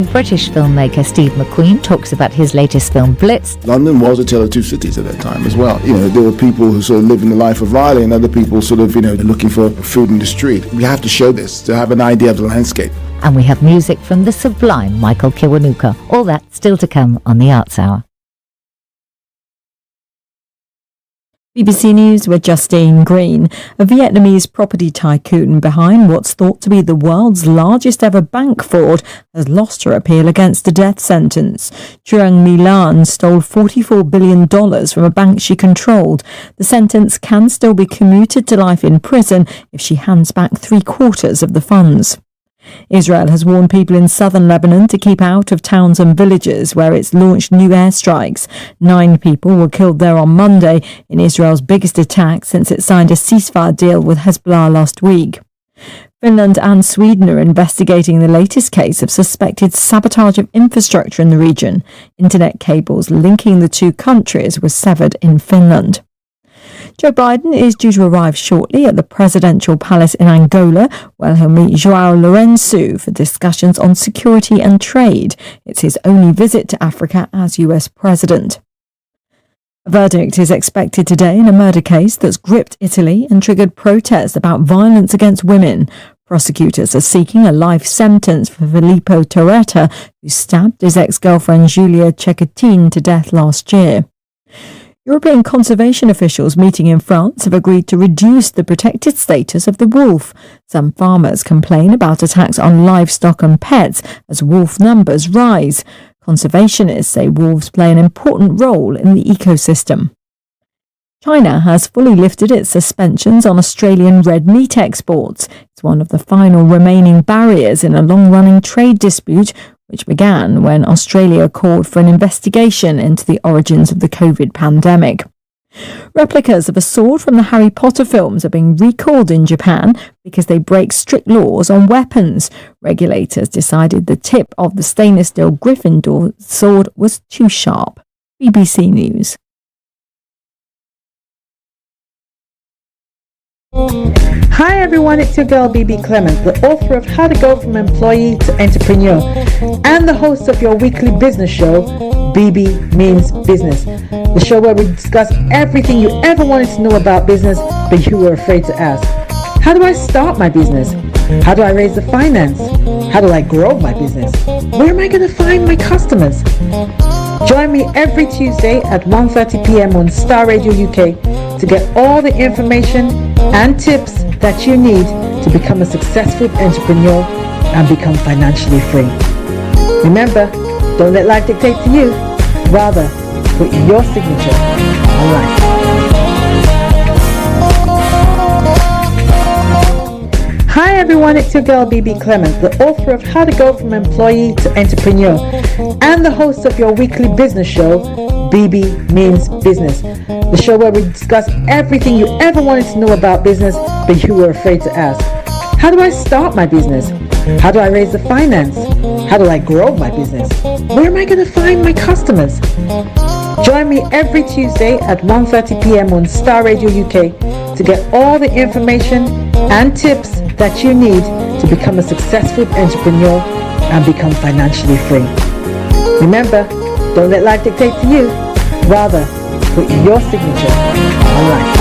British filmmaker Steve McQueen talks about his latest film Blitz. London was a tale of two cities at that time as well. There were people who sort of living the life of Riley and other people sort of, looking for food in the street. We have to show this to have an idea of the landscape. And we have music from the sublime Michael Kiwanuka. All that still to come on the Arts Hour. BBC News with Justine Green. A Vietnamese property tycoon behind what's thought to be the world's largest ever bank fraud has lost her appeal against the death sentence. Truong My Lan stole $44 billion from a bank she controlled. The sentence can still be commuted to life in prison if she hands back 3/4 of the funds. Israel has warned people in southern Lebanon to keep out of towns and villages where it's launched new airstrikes. 9 people were killed there on Monday in Israel's biggest attack since it signed a ceasefire deal with Hezbollah last week. Finland and Sweden are investigating the latest case of suspected sabotage of infrastructure in the region. Internet cables linking the two countries were severed in Finland. Joe Biden is due to arrive shortly at the presidential palace in Angola, where he'll meet João Lourenço for discussions on security and trade. It's his only visit to Africa as US president. A verdict is expected today in a murder case that's gripped Italy and triggered protests about violence against women. Prosecutors are seeking a life sentence for Filippo Torretta, who stabbed his ex-girlfriend Giulia Cecchettin to death last year. European conservation officials meeting in France have agreed to reduce the protected status of the wolf. Some farmers complain about attacks on livestock and pets as wolf numbers rise. Conservationists say wolves play an important role in the ecosystem. China has fully lifted its suspensions on Australian red meat exports. It's one of the final remaining barriers in a long-running trade dispute which began when Australia called for an investigation into the origins of the COVID pandemic. Replicas of a sword from the Harry Potter films are being recalled in Japan because they break strict laws on weapons. Regulators decided the tip of the stainless steel Gryffindor sword was too sharp. BBC News. Hi everyone, it's your girl BB Clement, the author of How to Go From Employee to Entrepreneur and the host of your weekly business show, BB Means Business, the show where we discuss everything you ever wanted to know about business but you were afraid to ask. How do I start my business? How do I raise the finance? How do I grow my business? Where am I going to find my customers? Join me every Tuesday at 1:30 p.m. on Starr Radio UK to get all the information and tips that you need to become a successful entrepreneur and become financially free. Remember, don't let life dictate to you. Rather, put your signature on life. Hi everyone, it's your girl BB Clement, the author of How to Go From Employee to Entrepreneur and the host of your weekly business show, BB Means Business, the show where we discuss everything you ever wanted to know about business but you were afraid to ask. How do I start my business? How do I raise the finance? How do I grow my business? Where am I going to find my customers? Join me every Tuesday at 1:30 p.m. on Starr Radio UK to get all the information and tips that you need to become a successful entrepreneur and become financially free. Remember, don't let life dictate to you. Rather, put your signature on life.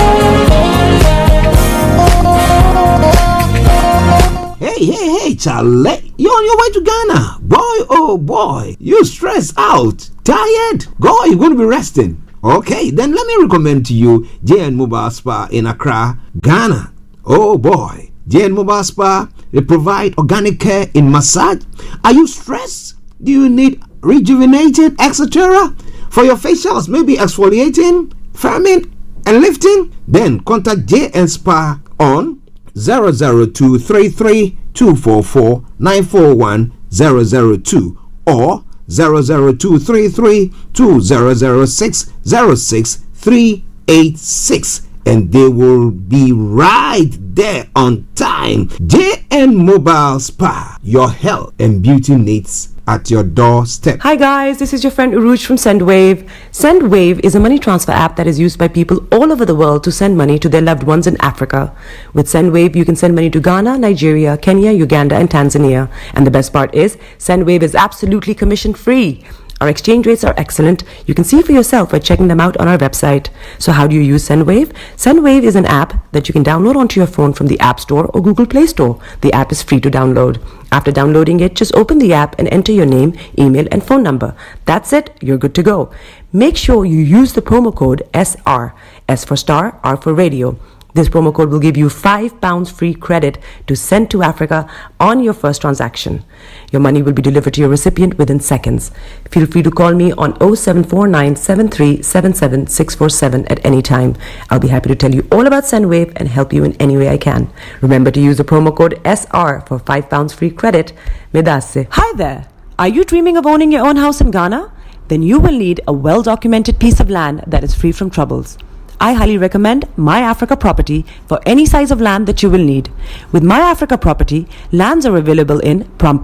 Hey, Charlie, you're on your way to Ghana. Boy, oh boy, you stressed out, tired? Go, you're going to be resting. Okay, then let me recommend to you JN Mobile Spa in Accra, Ghana. Oh boy, JN Mobile Spa, they provide organic care in massage. Are you stressed? Do you need rejuvenated, etc.? For your facials, maybe exfoliating, firming, and lifting? Then contact JN Spa on 00233244941 002 or 00233200606 and they will be right there on time. JN Mobile Spa, your health and beauty needs at your doorstep. Hi guys, this is your friend Uruj from SendWave. SendWave is a money transfer app that is used by people all over the world to send money to their loved ones in Africa. With SendWave, you can send money to Ghana, Nigeria, Kenya, Uganda, and Tanzania. And the best part is, SendWave is absolutely commission free. Our exchange rates are excellent. You can see for yourself by checking them out on our website. So how do you use SendWave? SendWave is an app that you can download onto your phone from the App Store or Google Play Store. The app is free to download. After downloading it, just open the app and enter your name, email, and phone number. That's it. You're good to go. Make sure you use the promo code SR. S for Starr, R for Radio. This promo code will give you £5 free credit to send to Africa on your first transaction. Your money will be delivered to your recipient within seconds. Feel free to call me on 0749 7377 647 at any time. I'll be happy to tell you all about SendWave and help you in any way I can. Remember to use the promo code SR for £5 free credit. Medasse. Hi there. Are you dreaming of owning your own house in Ghana? Then you will need a well-documented piece of land that is free from troubles. I highly recommend My Africa Property for any size of land that you will need. With My Africa Property, lands are available in Pram,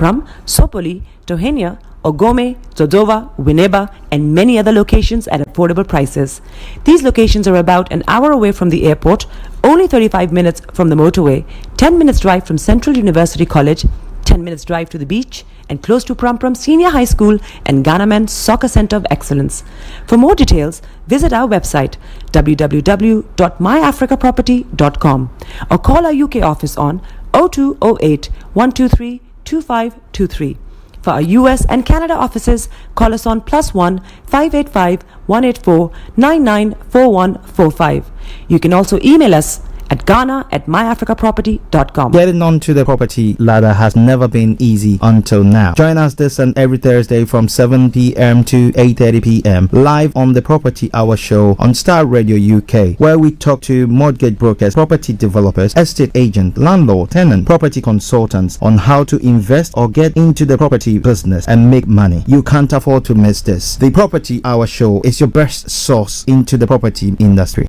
Sopoli, Tohenia, Ogome, Dodova, Winneba, and many other locations at affordable prices. These locations are about an hour away from the airport, only 35 minutes from the motorway, 10 minutes drive from Central University College, 10 minutes drive to the beach, and close to Pram Senior High School and Ghana Men's Soccer Center of Excellence. For more details, visit our website www.myafricaproperty.com or call our UK office on 0208 123 2523. For our US and Canada offices, call us on +1 585 184 994145. You can also email us at ghana@myafricaproperty.com. Getting onto the property ladder has never been easy until now. Join us this and every Thursday from 7 p.m. to 8:30 p.m. live on the Property Hour Show on Starr Radio UK, where we talk to mortgage brokers, property developers, estate agents, landlord, tenant, property consultants on how to invest or get into the property business and make money. You can't afford to miss this. The Property Hour Show is your best source into the property industry.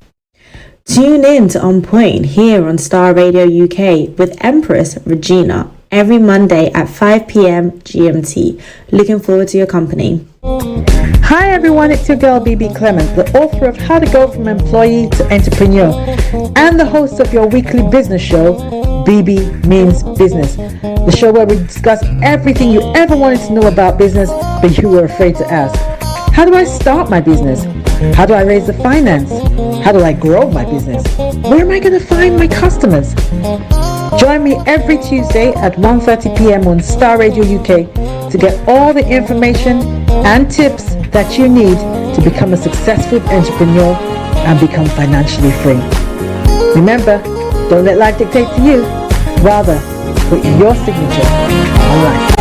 Tune in to On Point here on Starr Radio UK with Empress Regina every Monday at 5 p.m. GMT. Looking forward to your company. Hi everyone, it's your girl BB Clement, the author of How to Go From Employee to Entrepreneur and the host of your weekly business show, BB Means Business, the show where we discuss everything you ever wanted to know about business but you were afraid to ask. How do I start my business? How do I raise the finance? How do I grow my business? Where am I going to find my customers? Join me every Tuesday at 1:30 p.m. on Starr Radio UK to get all the information and tips that you need to become a successful entrepreneur and become financially free. Remember, don't let life dictate to you. Rather, put your signature on life.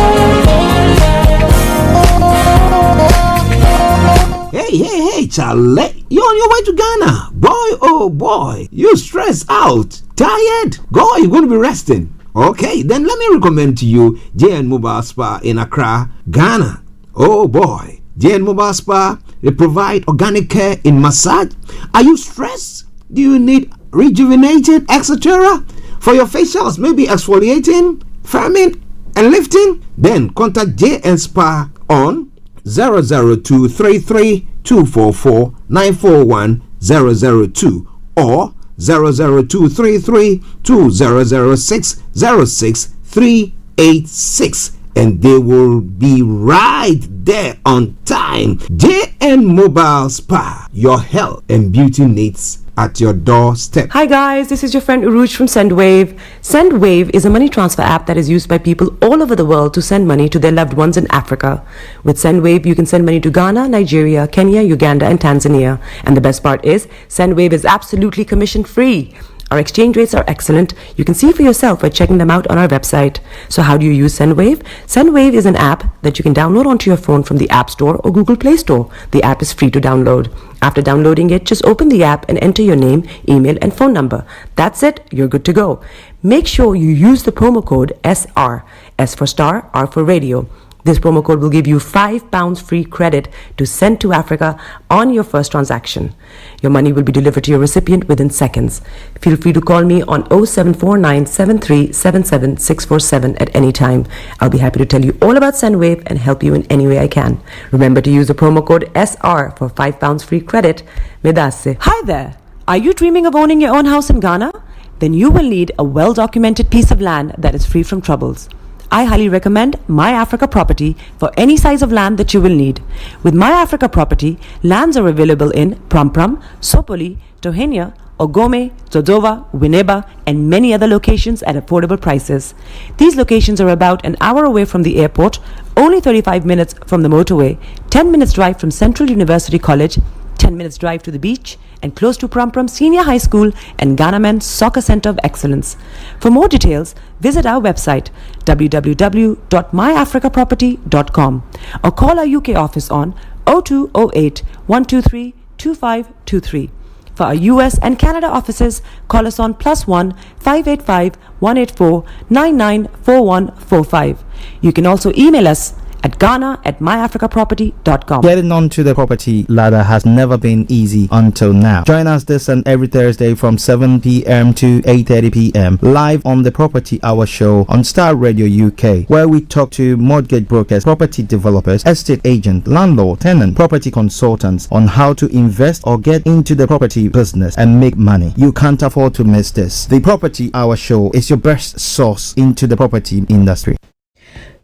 Hey, Charlie, you're on your way to Ghana. Boy, oh boy, you stressed out, tired. Go, you're going to be resting. Okay, then let me recommend to you JN Mobile Spa in Accra, Ghana. Oh boy, JN Mobile Spa, they provide organic care in massage. Are you stressed? Do you need rejuvenating, etc.? For your facials, maybe exfoliating, firming, and lifting? Then contact JN Spa on 00233 244 941 002 or 00233 2006 06386, and they will be right there on time. JN Mobile Spa, your health and beauty needs at your doorstep. Hi guys, this is your friend Uruj from SendWave. SendWave is a money transfer app that is used by people all over the world to send money to their loved ones in Africa. With SendWave, you can send money to Ghana, Nigeria, Kenya, Uganda, and Tanzania. And the best part is, SendWave is absolutely commission free. Our exchange rates are excellent. You can see for yourself by checking them out on our website. So how do you use SendWave? SendWave is an app that you can download onto your phone from the App Store or Google Play Store. The app is free to download. After downloading it, just open the app and enter your name, email, and phone number. That's it. You're good to go. Make sure you use the promo code SR. S for Starr, R for Radio. This promo code will give you £5 free credit to send to Africa on your first transaction. Your money will be delivered to your recipient within seconds. Feel free to call me on 0749 7377 647 at any time. I'll be happy to tell you all about SendWave and help you in any way I can. Remember to use the promo code SR for £5 free credit. Medasse. Hi there. Are you dreaming of owning your own house in Ghana? Then you will need a well-documented piece of land that is free from troubles. I highly recommend My Africa Property for any size of land that you will need. With My Africa Property, lands are available in Prampram, Sopoli, Tohenia, Ogome, Dodova, Winneba, and many other locations at affordable prices. These locations are about an hour away from the airport, only 35 minutes from the motorway, 10 minutes drive from Central University College, 10 minutes drive to the beach, and close to Prampram Senior High School and Ghana Men's Soccer Center of Excellence. For more details, visit our website www.myafricaproperty.com or call our UK office on 0208 123 2523. For our US and Canada offices, call us on +1 585 184 994145. You can also email us at ghana@myafricaproperty.com. Getting onto the property ladder has never been easy until now. Join us this and every Thursday from 7 p.m. to 8:30 p.m. live on the Property Hour show on Starr Radio UK, where we talk to mortgage brokers, property developers, estate agents, landlord, tenant, property consultants on how to invest or get into the property business and make money. You can't afford to miss this. The Property Hour show is your best source into the property industry.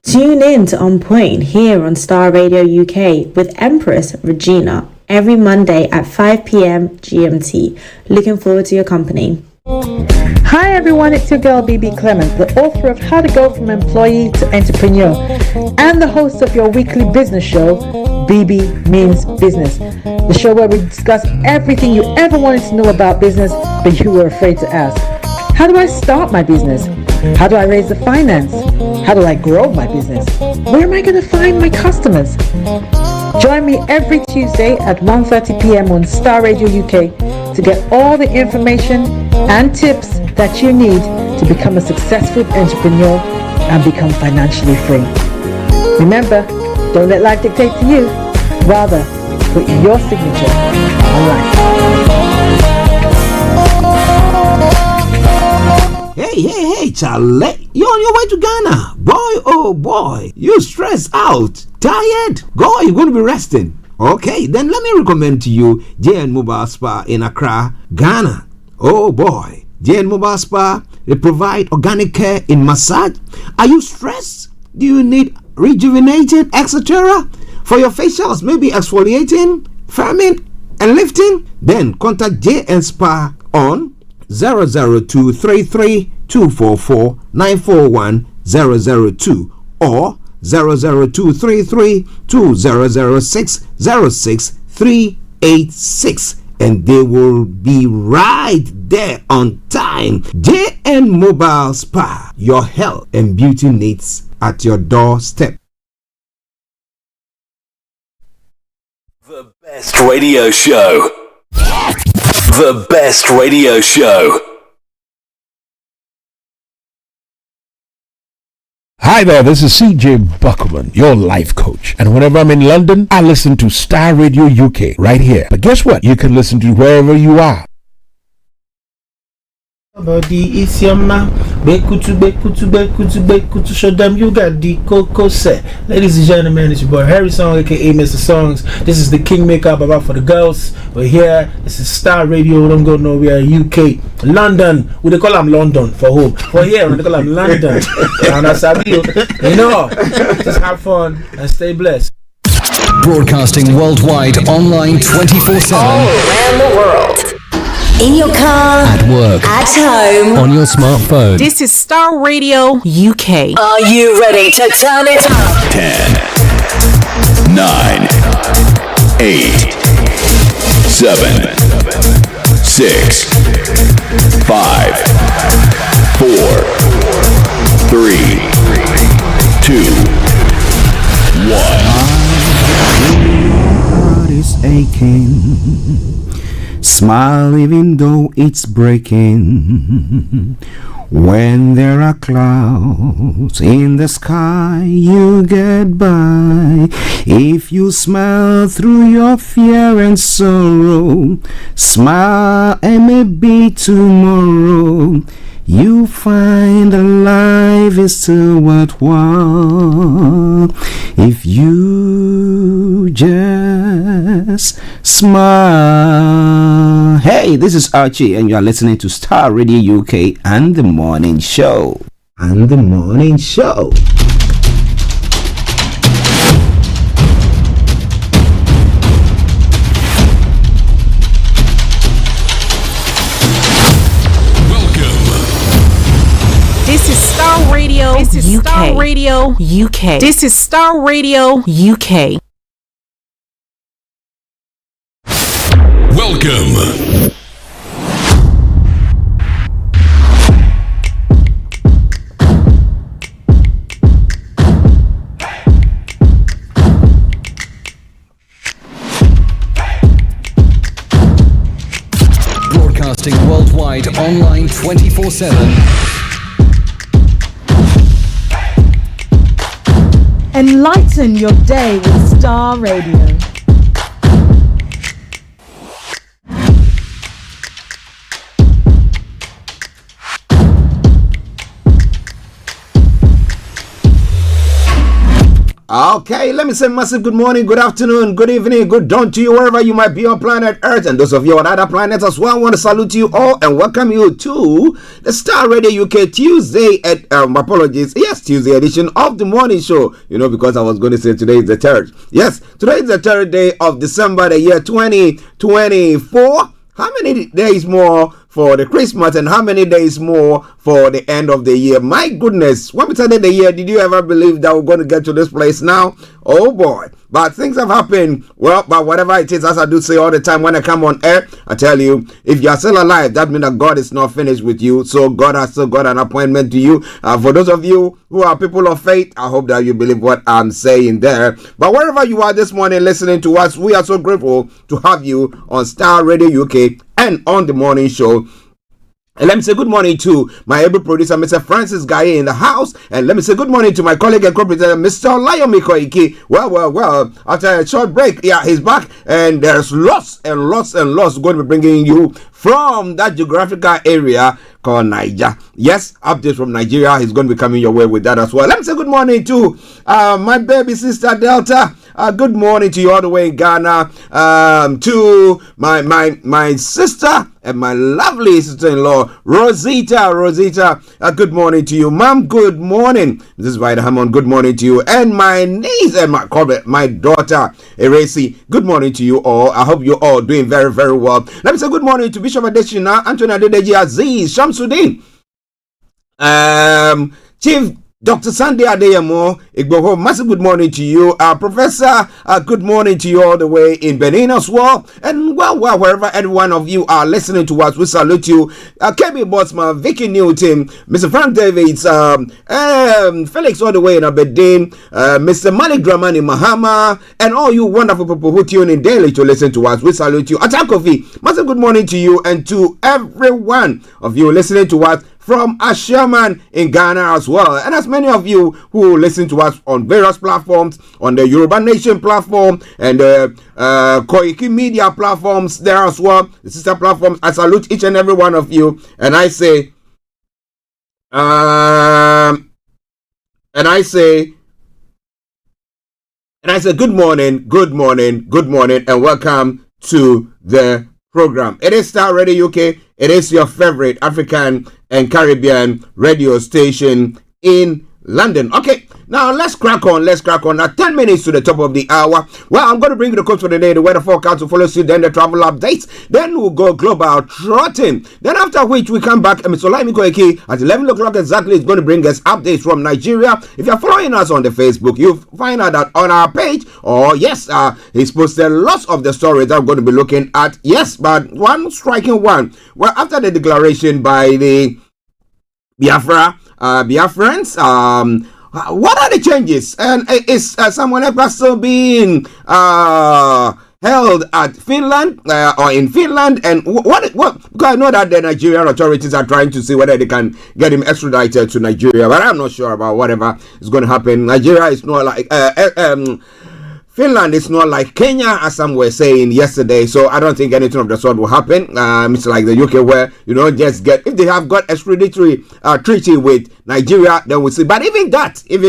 Tune in to On Point here on Starr Radio UK with Empress Regina every Monday at 5 p.m. GMT. Looking forward to your company. Hi everyone, it's your girl BB Clemens, the author of How to Go From Employee to Entrepreneur and the host of your weekly business show, BB Means Business, the show where we discuss everything you ever wanted to know about business but you were afraid to ask. How do I start my business? How do I raise the finance? How do I grow my business? Where am I going to find my customers? Join me every Tuesday at 1:30 p.m. on Starr Radio UK to get all the information and tips that you need to become a successful entrepreneur and become financially free. Remember, don't let life dictate to you. Rather, put your signature on life. Hey, Charlie, you're on your way to Ghana. Boy, oh boy, you stressed out, tired. Go, you're going to be resting. Okay, then let me recommend to you JN Mobile Spa in Accra, Ghana. Oh boy, JN Mobile Spa, they provide organic care in massage. Are you stressed? Do you need rejuvenating, etc.? For your facials, maybe exfoliating, firming, and lifting? Then contact JN Spa on 00233 244 941 002 or 00233 2006 06386, and they will be right there on time. JN Mobile Spa, your health and beauty needs at your doorstep. The best radio show. The best radio show. Hi there, this is CJ Buckman, your life coach. And whenever I'm in London, I listen to Starr Radio UK right here. But guess what? You can listen to wherever you are. Body is your man. Bekutu, show them you got the cocoa set. Ladies and gentlemen, it's your boy Harry Song, aka Mr. Songs. This is the Kingmaker Baba for the girls. We're here. This is Starr Radio. Don't go nowhere. UK, London. We they call them London for home. For here, we they call them London. And that's how you know. Just have fun and stay blessed. Broadcasting worldwide, online 24/7. All around the world. In your car, at work, at home, on your smartphone. This is Starr Radio UK. Are you ready to turn it up? 10, 9, 8, 7, 6, 5, 4, 3, 2, 1. Heart is aching. Smile even though it's breaking. When there are clouds in the sky, you get by. If you smile through your fear and sorrow, smile and maybe tomorrow you find that life is still worthwhile if you just smile. Hey, this is Archie, and you are listening to Starr Radio UK and the Morning Show. And the Morning Show. This is Starr Radio. This is UK. Starr Radio UK. This is Starr Radio UK. Welcome. Broadcasting worldwide online 24/7. Enlighten your day with Starr Radio. Okay, let me say massive good morning, good afternoon, good evening, good dawn to you wherever you might be on planet Earth, and those of you on other planets as well. I want to salute you all and welcome you to the Starr Radio UK Tuesday Tuesday edition of the morning show. You know, because I was going to say today is the 3rd. Yes, today is the 3rd day of December, the year 2024. How many days more for the Christmas and how many days more for the end of the year? My goodness, when we started the year, did you ever believe that we're going to get to this place now? Oh boy, but things have happened. Well, but whatever it is, as I do say all the time when I come on air, I tell you, if you are still alive, that means that God is not finished with you. So God has still got an appointment to you. For those of you who are people of faith, I hope that you believe what I'm saying there. But wherever you are this morning listening to us, we are so grateful to have you on Starr Radio UK and on the morning show. And let me say good morning to my able producer, Mr. Francis Gaye in the house. And let me say good morning to my colleague and co-presenter, Mr. Olayomi Koiki. Well, after a short break, yeah, he's back. And there's lots and lots and lots going to be bringing you from that geographical area called Niger. Yes, updates from Nigeria. He's going to be coming your way with that as well. Let me say good morning to my baby sister, Delta. Good morning to you all the way in Ghana. To my sister and my lovely sister-in-law, Rosita. Good morning to you, Mom. Good morning. This is Vida Hammond. Good morning to you. And my niece and my daughter, Eresi. Good morning to you all. I hope you're all doing very, very well. Let me say good morning to Bishop Adeshina, Anthony Adedeji Aziz, Shamsuddin, Chief Dr. Sunday Adeyemo Igboho, massive good morning to you. Professor, good morning to you all the way in Benin as well. And well, wherever any one of you are listening to us, we salute you. KB Botsman, Vicky Newton, Mr. Frank Davids, Felix all the way in Aberdeen, Mr. Malik Dramani Mahama, and all you wonderful people who tune in daily to listen to us, we salute you. Atakofi, massive good morning to you and to every one of you listening to us from Asherman in Ghana as well. And as many of you who listen to us on various platforms, on the Yoruba Nation platform and the Koiki media platforms there as well, the sister platforms, I salute each and every one of you. And I say, good morning, and welcome to the program. It is Starr Radio UK. It is your favorite African and Caribbean radio station in London. Okay, now let's crack on. Now 10 minutes to the top of the hour. Well, I'm going to bring you the codes for the day, the weather forecast to follow suit, then the travel updates. Then we'll go global trotting. Then after which we come back, and Mr. Olayomi Koiki at 11 o'clock exactly is going to bring us updates from Nigeria. If you're following us on the Facebook, you'll find out that on our page, he's posted lots of the stories that I'm going to be looking at. Yes, but one striking one. Well, after the declaration by the Biafrans, what are the changes? And is someone else still being held at Finland or in Finland, and what because I know that the Nigerian authorities are trying to see whether they can get him extradited to Nigeria, but I'm not sure about whatever is going to happen. Nigeria is not like Finland is not like Kenya, as some were saying yesterday, so I don't think anything of the sort will happen. It's like the UK where, just get, if they have got extraditory treaty with Nigeria, then we'll see. But even that, we'll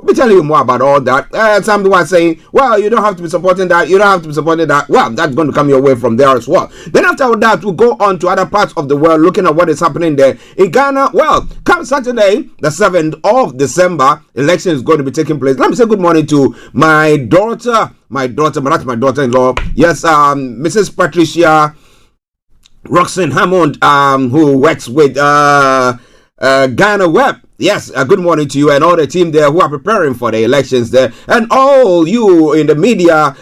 be telling you more about all that. Some people are saying, well, you don't have to be supporting that, Well, that's going to come your way from there as well. Then after that, we'll go on to other parts of the world, looking at what is happening there. In Ghana, well, come Saturday, the 7th of December, election is going to be taking place. Let me say good morning to my daughter-in-law. Yes, Mrs. Patricia Roxanne Hammond, who works with Ghana Web. Yes, good morning to you and all the team there who are preparing for the elections there, and all you in the media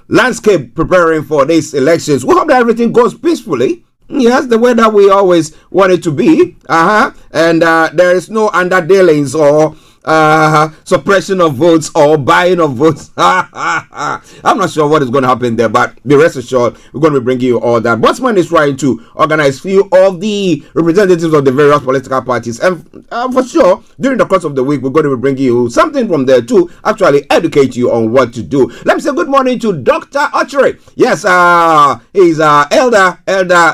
landscape preparing for these elections. We hope that everything goes peacefully. Yes, the way that we always want it to be. And there is no underdealings or suppression of votes or buying of votes. I'm not sure what is going to happen there, but be rest assured we're going to be bringing you all that. Botsman is trying to organize few of the representatives of the various political parties, and for sure during the course of the week we're going to be bringing you something from there to actually educate you on what to do. Let me say good morning to Dr. Archie. Yes, he's elder,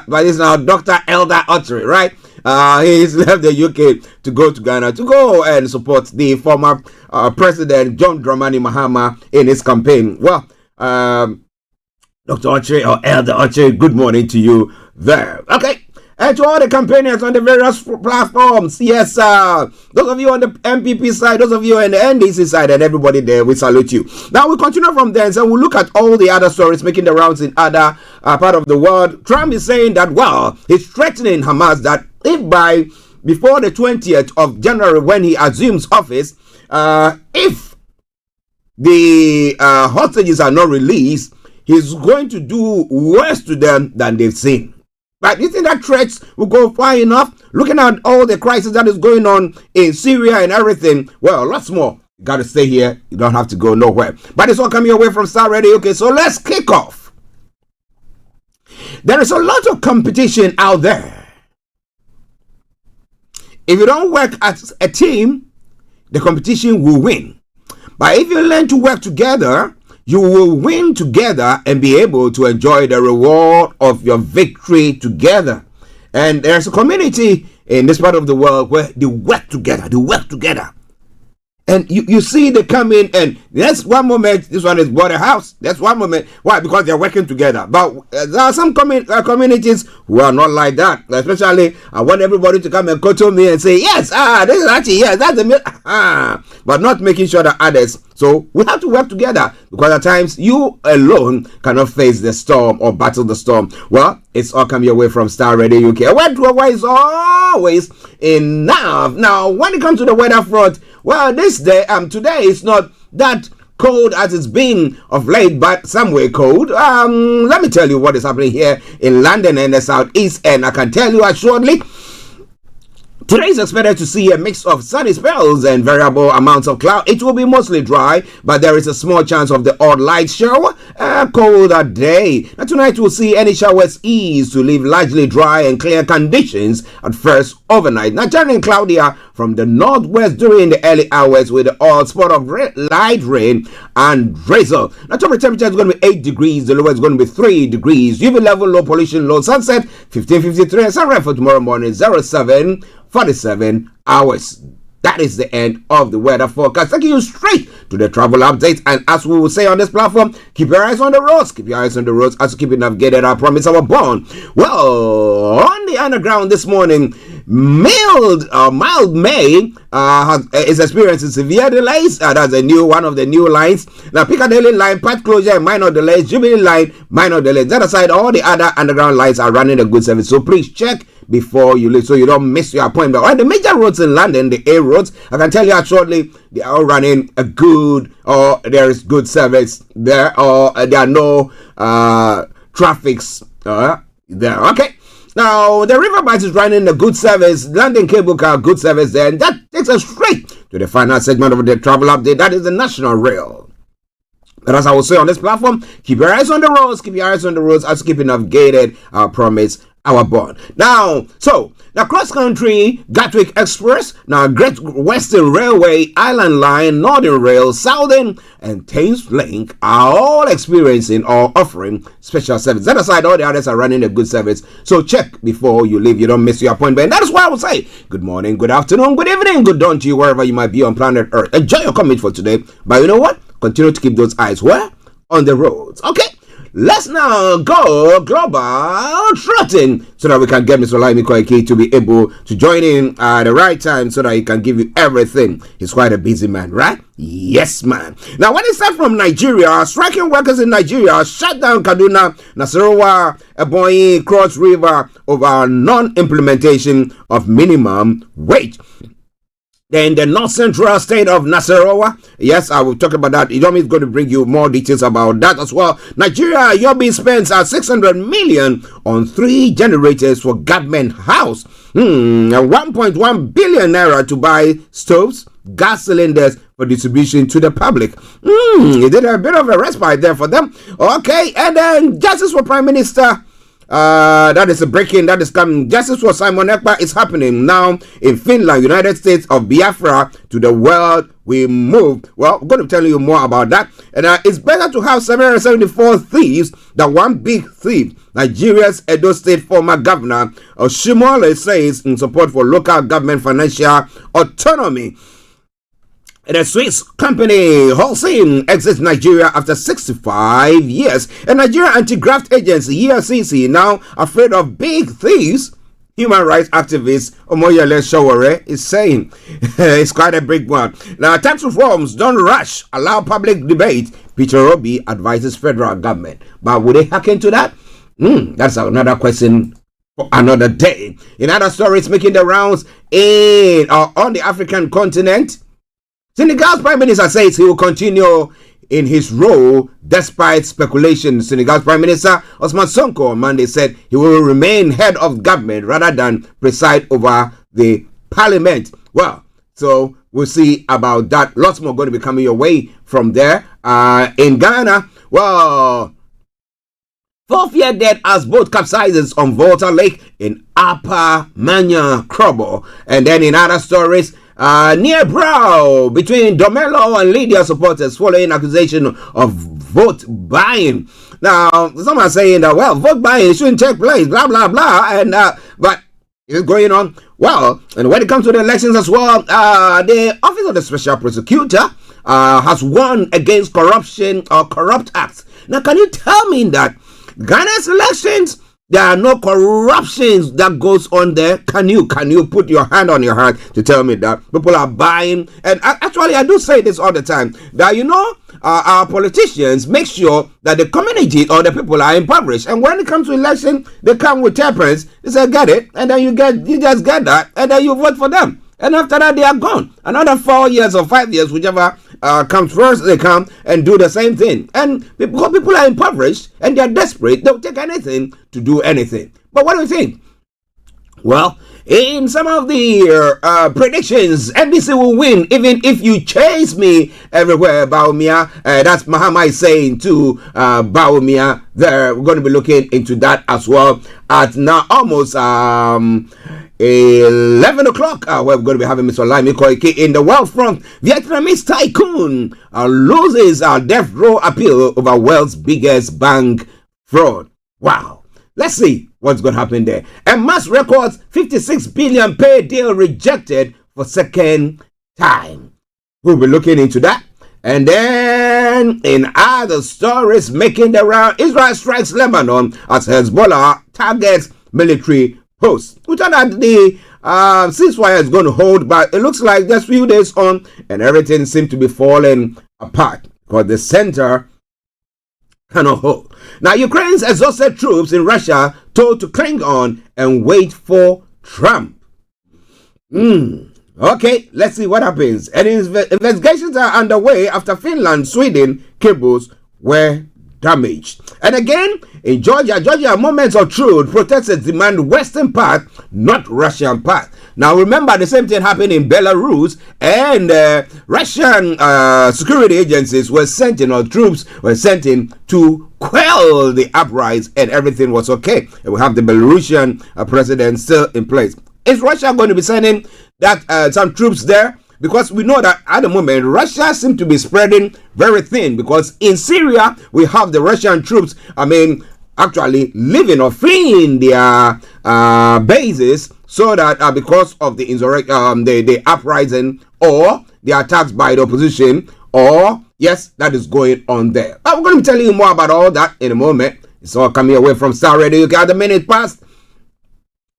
but he's now Dr. Elder Archie, right? He's left the UK to go to Ghana to go and support the former President John Dramani Mahama in his campaign. Well, Dr. Archie or Elder Archie, good morning to you there. Okay. And to all the campaigners on the various platforms, yes, those of you on the MPP side, those of you on the NDC side, and everybody there, we salute you. Now we continue from there, and so we'll look at all the other stories making the rounds in other part of the world. Trump is saying that, well, he's threatening Hamas that if before the 20th of January, when he assumes office, if the hostages are not released, he's going to do worse to them than they've seen. But do you think that threats will go far enough? Looking at all the crisis that is going on in Syria and everything, well, lots more. You got to stay here. You don't have to go nowhere. But it's all coming away from Starr Radio. Okay, so let's kick off. There is a lot of competition out there. If you don't work as a team, the competition will win. But if you learn to work together, you will win together and be able to enjoy the reward of your victory together. And there's a community in this part of the world where they work together. And you see they come in, and that's one moment this one is bought a house. That's one moment. Why? Because they're working together. But there are some communities who are not like that. Especially, I want everybody to come and quote me and say, yes, this is Archie, yes, that's the but not making sure that others. So we have to work together, because at times you alone cannot face the storm or battle the storm. Well, it's all coming away from Starr Radio UK. Where is always enough. Now, when it comes to the weather front, well, today is not that cold as it's been of late, but somewhere cold. Let me tell you what is happening here in London and the southeast, and I can tell you assuredly, today is expected to see a mix of sunny spells and variable amounts of cloud. It will be mostly dry, but there is a small chance of the odd light shower. Colder day. Now tonight we'll see any showers ease to leave largely dry and clear conditions at first overnight. Now turning cloudier from the northwest during the early hours with the odd spot of light rain and drizzle. Now top temperature is going to be 8 degrees. The lowest is going to be 3 degrees. UV level, low pollution, low sunset 15:53, and sunrise for tomorrow morning 07:47 hours. That is the end of the weather forecast. Taking you straight to the travel updates. And as we will say on this platform, keep your eyes on the roads. Keep your eyes on the roads as you keep it navigated. I promise our bond. Well, on the underground this morning, mild May is experiencing severe delays. That's one of the new lines. Now, Piccadilly line, path closure, minor delays. Jubilee line, minor delays. That aside, all the other underground lines are running a good service. So please check before you leave, so you don't miss your appointment. On the major roads in London, the A roads, I can tell you shortly, they are running a good, or there is good service there, or there are no traffics there. Okay. Now, the Riverbites is running a good service. London Cable Car, good service there. And that takes us straight to the final segment of the travel update. That is the National Rail. But as I will say on this platform, keep your eyes on the roads, keep your eyes on the roads as keep navigated our promise, our bond. Now, cross-country Gatwick Express, now Great Western Railway, Island Line, Northern Rail, Southern, and Thames Link are all experiencing or offering special service. That aside, all the others are running a good service. So check before you leave. You don't miss your appointment. And that is why I would say good morning, good afternoon, good evening, good dawn to you wherever you might be on planet Earth. Enjoy your commute for today. But you know what? Continue to keep those eyes where? On the roads. Okay? Let's now go global trotting so that we can get Mr. Olayomi Koiki to be able to join in at the right time so that he can give you everything. He's quite a busy man, right? Yes, man. Now, when it starts from Nigeria, striking workers in Nigeria shut down Kaduna, Nasarawa, Ebonyi, Cross River over non-implementation of minimum wage. Then the north central state of Nasarawa. Yes, I will talk about that. Olayomi is going to bring you more details about that as well. Nigeria, Yobi spends 600 million on 3 generators for government house. And 1.1 billion naira to buy stoves, gas cylinders for distribution to the public. It did a bit of a respite there for them. Okay, and then justice for Prime Minister. That is a breaking that is coming. Justice for Simon Ekpa is happening now in Finland, United States of Biafra. To the world we move. Well, I'm going to tell you more about that. And it's better to have 774 thieves than one big thief. Nigeria's Edo State former governor Oshimole says in support for local government financial autonomy. The Swiss company Holcim exits Nigeria after 65 years. And Nigeria anti-graft agency EFCC now afraid of big thieves. Human rights activist Omoyele Sowore is saying it's quite a big one. Now, tax reforms don't rush, allow public debate. Peter Obi advises federal government. But would they hack into that? That's another question for another day. In other stories making the rounds in or on the African continent, Senegal's Prime Minister says he will continue in his role despite speculation. Senegal's Prime Minister Ousmane Sonko on Monday said he will remain head of government rather than preside over the parliament. Well, so we'll see about that. Lots more going to be coming your way from there. In Ghana, well, 4th year dead as boat capsizes on Volta Lake in Upper Manya Krobo. And then in other stories, near brow between Domelo and Lydia supporters following accusation of vote buying. Now, some are saying that, well, vote buying shouldn't take place, blah, blah, blah. And but it's going on. Well, and when it comes to the elections as well, the Office of the Special Prosecutor has won against corruption or corrupt acts. Now, can you tell me that Ghana's elections, there are no corruptions that goes on there? Can you put your hand on your heart to tell me that people are buying? And actually, I do say this all the time, that our politicians make sure that the community or the people are impoverished. And when it comes to election, they come with tuppence. They say, get it, and then you just get that, and then you vote for them. And after that, they are gone. Another 4 years or 5 years, whichever comes first, they come and do the same thing. And because people are impoverished and they are desperate, they'll take anything to do anything. But what do you think? Well, in some of the predictions, NBC will win even if you chase me everywhere, Baumia. That's Mahama is saying to Baumia. There, we're going to be looking into that as well at now almost 11 o'clock. We're going to be having Mr. Olayomi Koiki in the world front. Vietnamese tycoon loses death row appeal over world's biggest bank fraud. Wow. Let's see what's going to happen there. And Mass records 56 billion pay deal rejected for second time. We'll be looking into that. And then in other stories making the round, Israel strikes Lebanon as Hezbollah targets military posts. We thought that the ceasefire is going to hold, but it looks like just few days on and everything seems to be falling apart because the center cannot hold. Now, Ukraine's exhausted troops in Russia told to cling on and wait for Trump. Okay, let's see what happens. And investigations are underway after Finland, Sweden cables were damaged. And again, in Georgia, moments of truth, protesters demand western part, not Russian part. Now remember, the same thing happened in Belarus, and Russian security agencies were sent in, or troops were sent in to quell the uprisings, and everything was okay. And we have the Belarusian president still in place. Is Russia going to be sending that some troops there? Because we know that at the moment, Russia seems to be spreading very thin, because in Syria, we have the Russian troops, actually living or fleeing their bases, so that because of the insurrection, the uprising or the attacks by the opposition, or yes, that is going on there. But we're going to be telling you more about all that in a moment. It's all coming away from Starr Radio. Got a minute past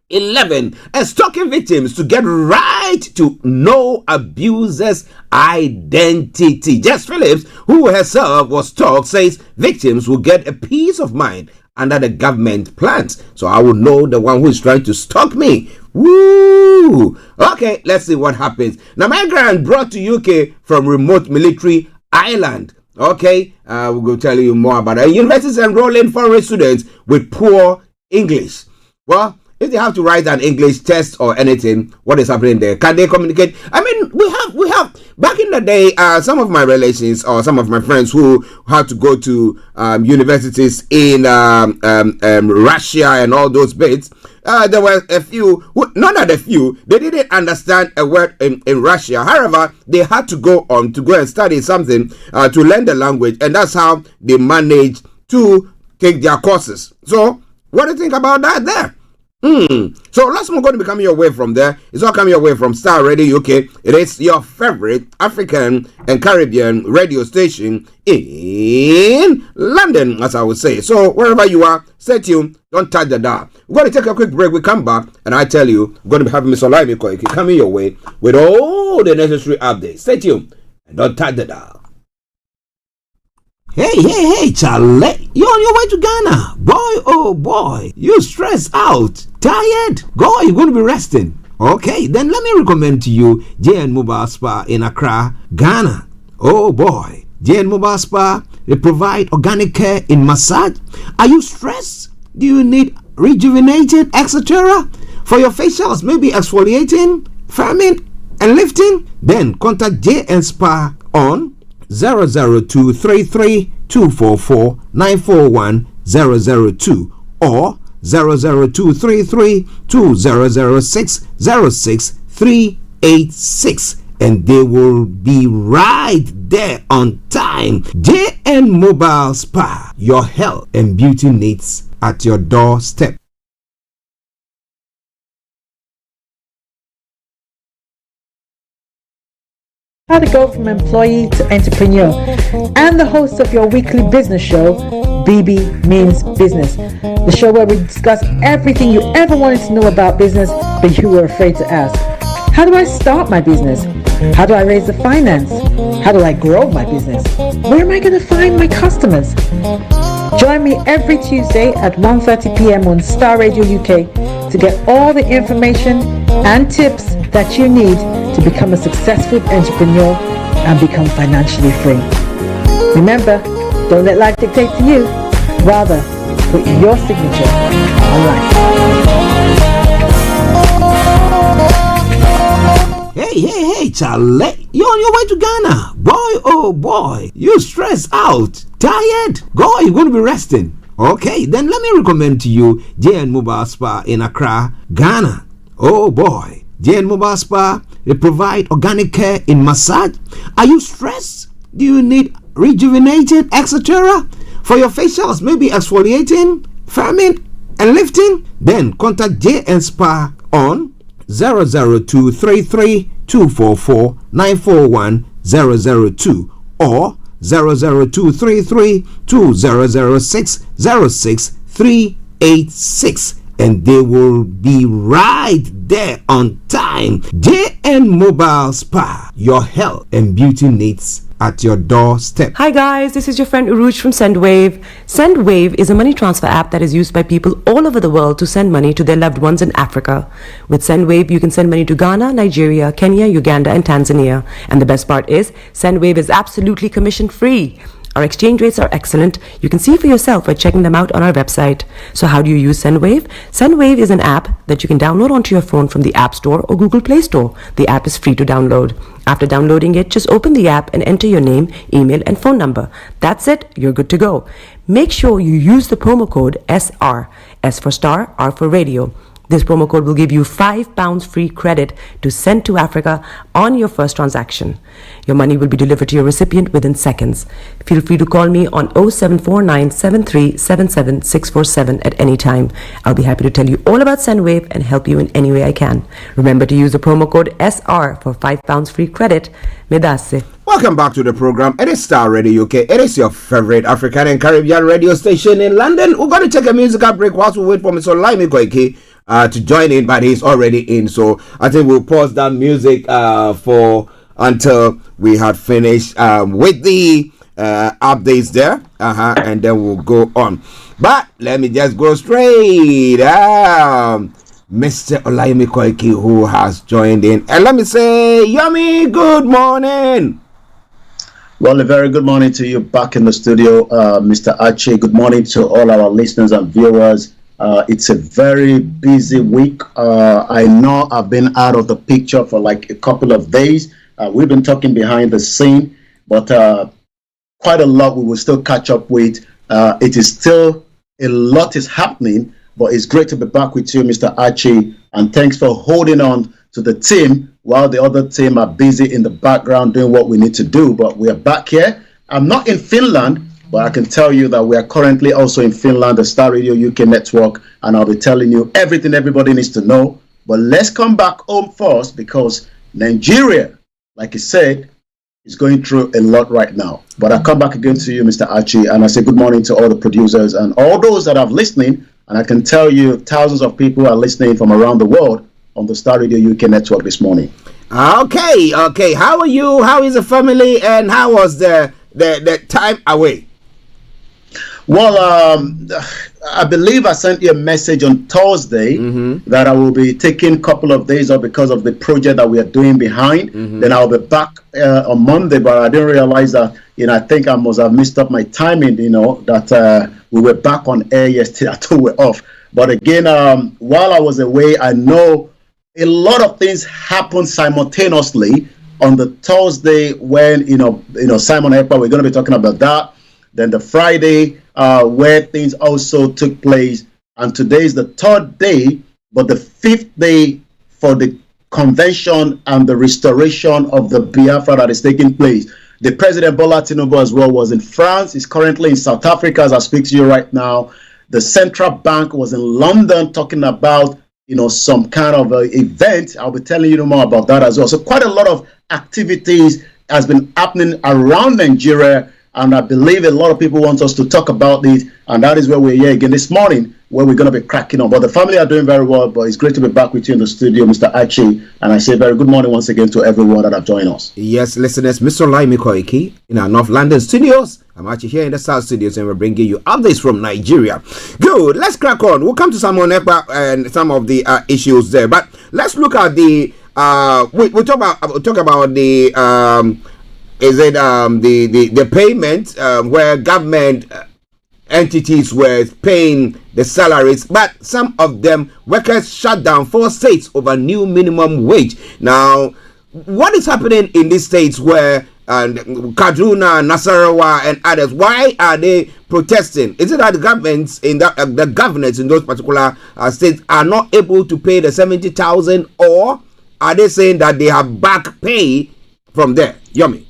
11, and stalking victims to get right to no abuser's identity. Jess Phillips, who herself was stalked, says victims will get a peace of mind under the government plans. So I will know the one who is trying to stalk me. Woo! Okay, let's see what happens. Now, migrant brought to UK from remote military island. Okay, we're going to tell you more about it. Universities enrolling foreign students with poor English. Well, if they have to write an English test or anything, what is happening there? Can they communicate? I mean, we have back in the day, some of my relations or some of my friends who had to go to universities in Russia and all those bits. There were a few, not a few, they didn't understand a word in Russia. However, they had to go on to go and study something to learn the language, and that's how they managed to take their courses. So, what do you think about that there? So lots more going to be coming your way from there. It's all coming your way from Starr Radio UK. It is your favorite African and Caribbean radio station in London, as I would say. So wherever you are, stay tuned. Don't touch the dial. We're going to take a quick break. We come back, and I tell you, we're going to be having Mr. Olayomi Koiki coming your way with all the necessary updates. Stay tuned and don't touch the dial. Hey, Charlie, you're on your way to Ghana. Boy, oh boy, you stressed out, tired. Go, you're going to be resting. Okay, then let me recommend to you JN Mobile Spa in Accra, Ghana. Oh boy, JN Mobile Spa, they provide organic care in massage. Are you stressed? Do you need rejuvenated, etc.? For your facials, maybe exfoliating, firming, and lifting? Then contact JN Spa on 00233244941 or 00233200606 and they will be right there on time. JN Mobile Spa, your health and beauty needs at your doorstep. How to go from employee to entrepreneur, and the host of your weekly business show, BB Means Business, the show where we discuss everything you ever wanted to know about business but you were afraid to ask. How do I start my business? How do I raise the finance? How do I grow my business? Where am I going to find my customers? Join me every Tuesday at 1:30 p.m. on Starr Radio UK to get all the information and tips that you need to become a successful entrepreneur and become financially free. Remember, don't let life dictate to you. Rather, put your signature on life. Hey, Charlie, you're on your way to Ghana. Boy, oh boy, you stressed out, tired. Go, you're going to be resting. Okay, then let me recommend to you JN Mobile Spa in Accra, Ghana. Oh boy, JN Mobile Spa, they provide organic care in massage. Are you stressed? Do you need rejuvenated, etc.? For your facials, maybe exfoliating, firming, and lifting? Then contact JN Spa on 00233244941 or 00233200606 and they will be right there on time. JN Mobile Spa, your health and beauty needs at your doorstep. Hi guys, this is your friend Uruj from SendWave. SendWave is a money transfer app that is used by people all over the world to send money to their loved ones in Africa. With SendWave, you can send money to Ghana, Nigeria, Kenya, Uganda, and Tanzania. And the best part is, SendWave is absolutely commission free. Our exchange rates are excellent. You can see for yourself by checking them out on our website. So how do you use SendWave? SendWave is an app that you can download onto your phone from the App Store or Google Play Store. The app is free to download. After downloading it, just open the app and enter your name, email, and phone number. That's it. You're good to go. Make sure you use the promo code SR. S for Star, R for Radio. This promo code will give you £5 free credit to send to Africa on your first transaction. Your money will be delivered to your recipient within seconds. Feel free to call me on 0749 7377 647 at any time. I'll be happy to tell you all about SendWave and help you in any way I can. Remember to use the promo code SR for £5 free credit. Medase. Welcome back to the program. It is Star Radio UK. It is your favorite African and Caribbean radio station in London. We're going to take a musical break whilst we wait for Mr. Olayomi Koiki to join in, but he's already in. So I think we'll pause that music for until we had finished with the updates there, and then we'll go on. But let me just go straight. Mr. Olayomi Koiki, who has joined in, and let me say, Yomi, good morning. Well, a very good morning to you back in the studio, Mr. Archie. Good morning to all our listeners and viewers. It's a very busy week. I know I've been out of the picture for like a couple of days. We've been talking behind the scene, but quite a lot we will still catch up with. It is still a lot is happening, but it's great to be back with you, Mr. Archie. And thanks for holding on to the team while the other team are busy in the background doing what we need to do. But we are back here. I'm not in Finland, but I can tell you that we are currently also in Finland, the Star Radio UK network, and I'll be telling you everything everybody needs to know. But let's come back home first, because Nigeria, like I said, is going through a lot right now. But I come back again to you, Mr. Archie, and I say good morning to all the producers and all those that are listening. And I can tell you thousands of people are listening from around the world on the Star Radio UK network this morning. Okay. How are you? How is the family? And how was the time away? Well, I believe I sent you a message on Thursday that I will be taking a couple of days off because of the project that we are doing behind. Then I'll be back on Monday, but I didn't realize that, I think I must have missed up my timing, that we were back on air yesterday. I thought we were off. But again, while I was away, I know a lot of things happened simultaneously on the Thursday when, Simon Ekpa, we're going to be talking about that. Then the Friday, where things also took place. And today is the third day, but the fifth day for the convention and the restoration of the Biafra that is taking place. The President Bola Tinubu as well was in France. He's currently in South Africa as I speak to you right now. The Central Bank was in London talking about, some kind of event. I'll be telling you more about that as well. So quite a lot of activities has been happening around Nigeria. And I believe a lot of people want us to talk about this. And that is where we're here again this morning, where we're going to be cracking on. But the family are doing very well. But it's great to be back with you in the studio, Mr. Archie. And I say very good morning once again to everyone that have joined us. Yes, listeners, Mr. Olayomi Koiki in our North London studios. I'm actually here in the South studios, and we're bringing you updates from Nigeria. Good, let's crack on. We'll come to Simon Ekpa and some of the issues there. But let's look at the, we'll talk about the, is it the payment where government entities were paying the salaries, but some of them workers shut down 4 states over new minimum wage. Now, what is happening in these states where Kaduna, Nasarawa, and others? Why are they protesting? Is it that the governments in the governors in those particular states are not able to pay the 70,000, or are they saying that they have back pay from there? Yomi.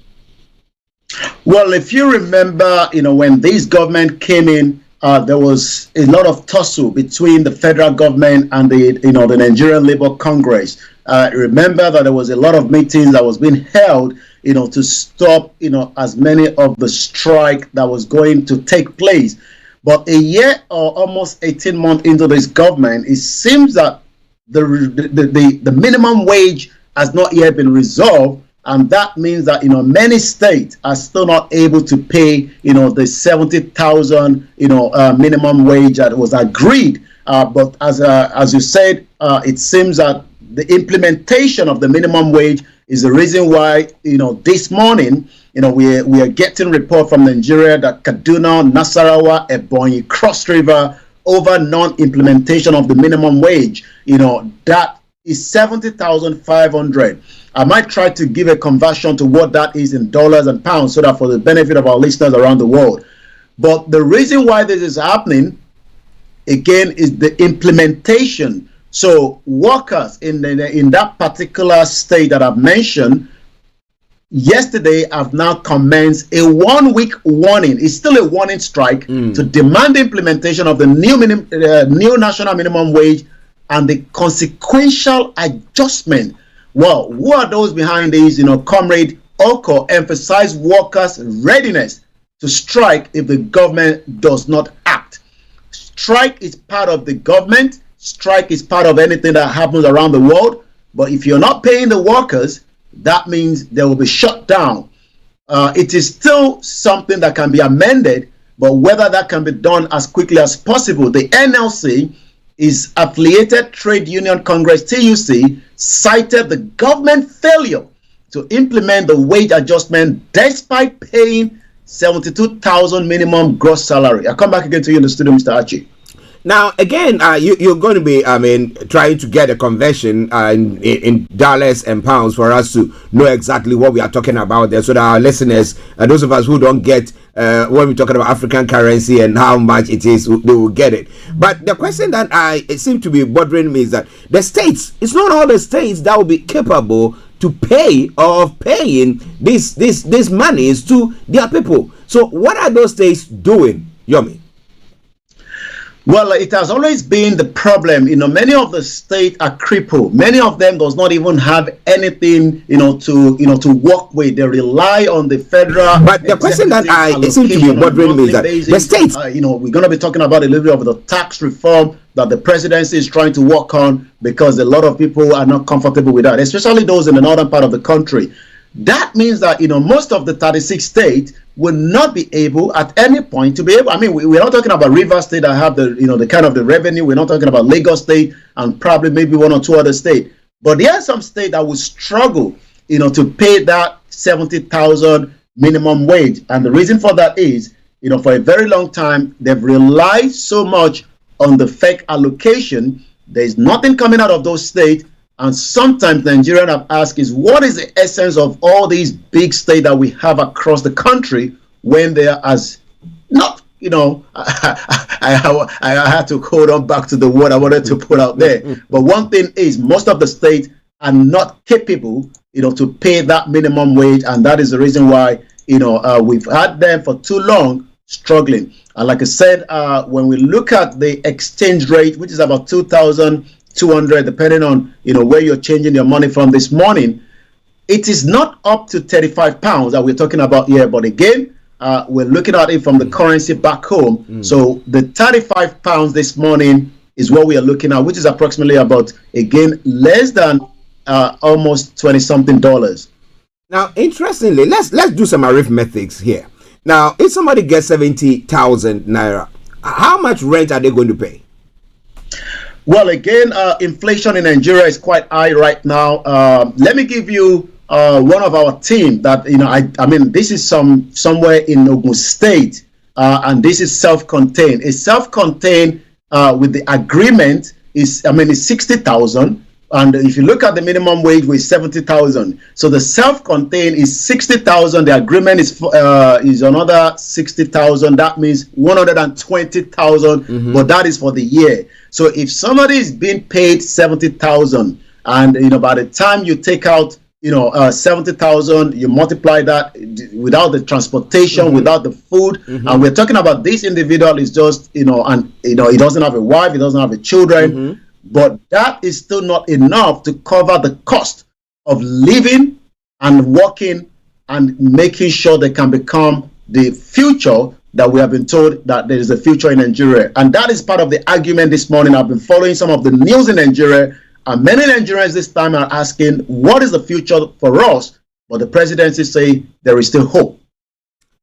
Well, if you remember, when this government came in, there was a lot of tussle between the federal government and the Nigerian Labour Congress. Remember that there was a lot of meetings that was being held, to stop, as many of the strike that was going to take place. But a year or almost 18 months into this government, it seems that the minimum wage has not yet been resolved. And that means that, many states are still not able to pay, the 70,000, minimum wage that was agreed. But as you said, it seems that the implementation of the minimum wage is the reason why, this morning, we are getting report from Nigeria that Kaduna, Nasarawa, Ebonyi, Cross River, over non-implementation of the minimum wage, that is 70,500. I might try to give a conversion to what that is in dollars and pounds so that for the benefit of our listeners around the world. But the reason why this is happening, again, is the implementation. So workers in that particular state that I've mentioned, yesterday have now commenced a 1-week warning. It's still a warning strike to demand the implementation of the new national minimum wage and the consequential adjustment. Well, who are those behind these? Comrade Oko emphasized workers' readiness to strike if the government does not act. Strike is part of the government. Strike is part of anything that happens around the world. But if you're not paying the workers, that means they will be shut down. It is still something that can be amended, but whether that can be done as quickly as possible. The NLC is Affiliated Trade Union Congress, TUC, cited the government failure to implement the wage adjustment despite paying 72,000 minimum gross salary. I'll come back again to you in the studio, Mr. Archie. Now, again, you're going to be, trying to get a conversion in dollars and pounds for us to know exactly what we are talking about there, so that our listeners, those of us who don't get when we're talking about African currency and how much it is, they will get it. But the question that it seems to be bothering me is that the states, it's not all the states that will be capable to pay or of paying this monies to their people. So what are those states doing, Yomi? Well, it has always been the problem. Many of the states are crippled. Many of them does not even have anything, to work with. They rely on the federal. But the question that it seems to be bothering me is that the states, we're going to be talking about a little bit of the tax reform that the presidency is trying to work on, because a lot of people are not comfortable with that, especially those in the northern part of the country. That means that, most of the 36 states will not be able at any point to be able. We're not talking about Rivers State that have the kind of the revenue. We're not talking about Lagos State and probably maybe one or two other states. But there are some states that will struggle, to pay that 70,000 minimum wage. And the reason for that is, for a very long time, they've relied so much on the fake allocation. There's nothing coming out of those states. And sometimes Nigerians have asked is, what is the essence of all these big states that we have across the country when they are as not, I had to hold on back to the word I wanted to put out there. But one thing is, most of the states are not capable, to pay that minimum wage. And that is the reason why, we've had them for too long struggling. And like I said, when we look at the exchange rate, which is about 2,200, depending on where you're changing your money from this morning, it is not up to 35 pounds that we're talking about here. But again, we're looking at it from the currency back home. So the 35 pounds this morning is what we are looking at, which is approximately about, again, less than almost 20-something dollars. Now, interestingly, let's do some arithmetics here. Now, if somebody gets 70,000 naira, how much rent are they going to pay? Well, again, inflation in Nigeria is quite high right now. Let me give you one of our team that, this is somewhere in Ogun State, and this is self-contained. It's self-contained with the agreement is, it's 60,000. And if you look at the minimum wage with 70,000, so the self-contained is 60,000. The agreement is another 60,000. That means 120,000. But that is for the year. So if somebody is being paid 70,000, and by the time you take out 70,000, you multiply that without the transportation, without the food, and we're talking about this individual is just he doesn't have a wife, he doesn't have a children. But that is still not enough to cover the cost of living and working and making sure they can become the future that we have been told that there is a future in Nigeria. And that is part of the argument this morning. I've been following some of the news in Nigeria, and many Nigerians this time are asking, what is the future for us? But the presidency say there is still hope.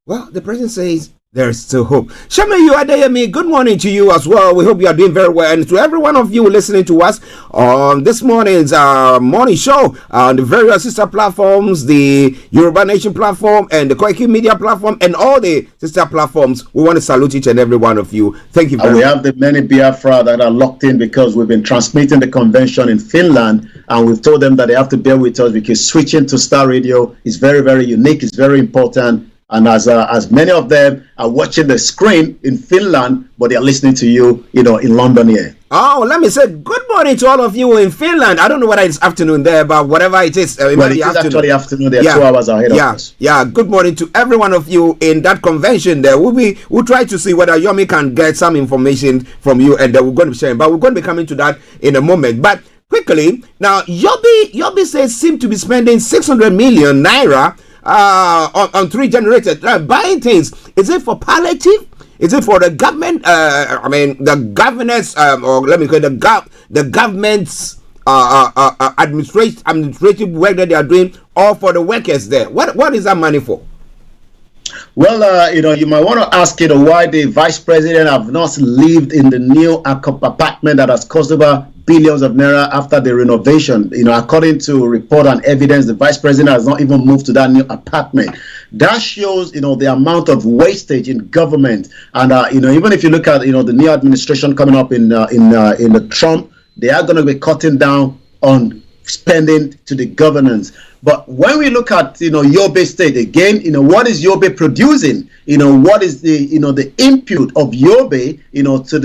Well, the president says there's still hope. Shama, you Adeyemi, good morning to you as well. We hope you are doing very well. And to every one of you listening to us on this morning's morning show on the various sister platforms, the Yoruba Nation platform and the Koiki Media platform and all the sister platforms, we want to salute each and every one of you. Thank you very much. We have the many Biafra that are locked in because we've been transmitting the convention in Finland, and we've told them that they have to bear with us because switching to Star Radio is very, very unique. It's very important. And as many of them are watching the screen in Finland, but they are listening to you, in London here. Oh, let me say good morning to all of you in Finland. I don't know whether it's afternoon there, but whatever it is, it is actually afternoon. They're 2 hours ahead of us. Yeah. Good morning to every one of you in that convention there. We'll try to see whether Yomi can get some information from you, and we're going to be sharing. But we're going to be coming to that in a moment. But quickly, now Yobi says seem to be spending 600 million naira on 3 generators, buying things. Is it for palliative? Is it for the government? The governance, or let me call it the government's administrative work that they are doing, or for the workers there? What is that money for? Well, you might want to ask, why the vice president have not lived in the new apartment that has cost over billions of naira after the renovation. According to report and evidence, the vice president has not even moved to that new apartment. That shows, the amount of wastage in government. And even if you look at, the new administration coming up in the Trump, they are going to be cutting down on spending to the governance. But when we look at Yobe State again, what is Yobe producing? What is the input of Yobe to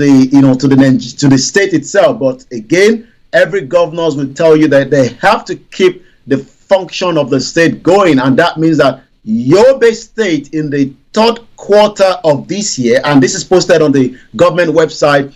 the state itself? But again, every governors will tell you that they have to keep the function of the state going, and that means that Yobe State in the 3rd quarter of this year, and this is posted on the government website,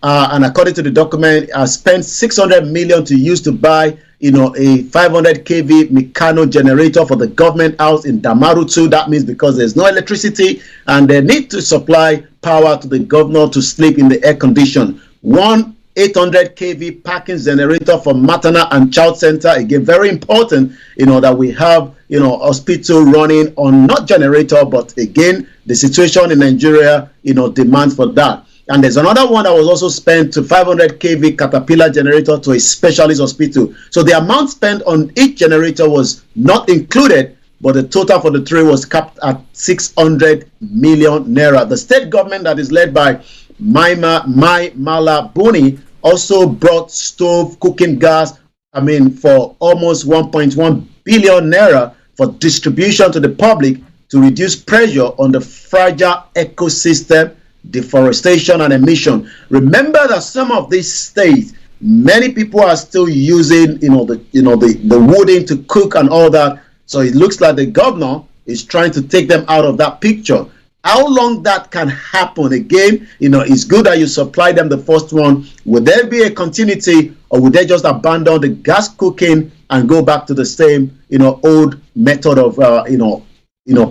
and according to the document, spent 600 million to use to buy a 500 kV Meccano generator for the government house in Damarutu. That means because there's no electricity and they need to supply power to the governor to sleep in the air condition. One 800 kV parking generator for maternal and child center. Again, very important, that we have, hospital running on not generator, but again, the situation in Nigeria, demands for that. And there's another one that was also spent to 500 kV Caterpillar generator to a specialist hospital. So the amount spent on each generator was not included, but the total for the 3 was capped at 600 million naira. The state government that is led by Mala Buni also brought stove, cooking gas, for almost 1.1 billion naira for distribution to the public to reduce pressure on the fragile ecosystem, deforestation and emission. Remember that some of these states, many people are still using the wooden to cook and all that. So it looks like the governor is trying to take them out of that picture. How long that can happen? Again, it's good that you supply them the first one. Would there be a continuity, or would they just abandon the gas cooking and go back to the same old method of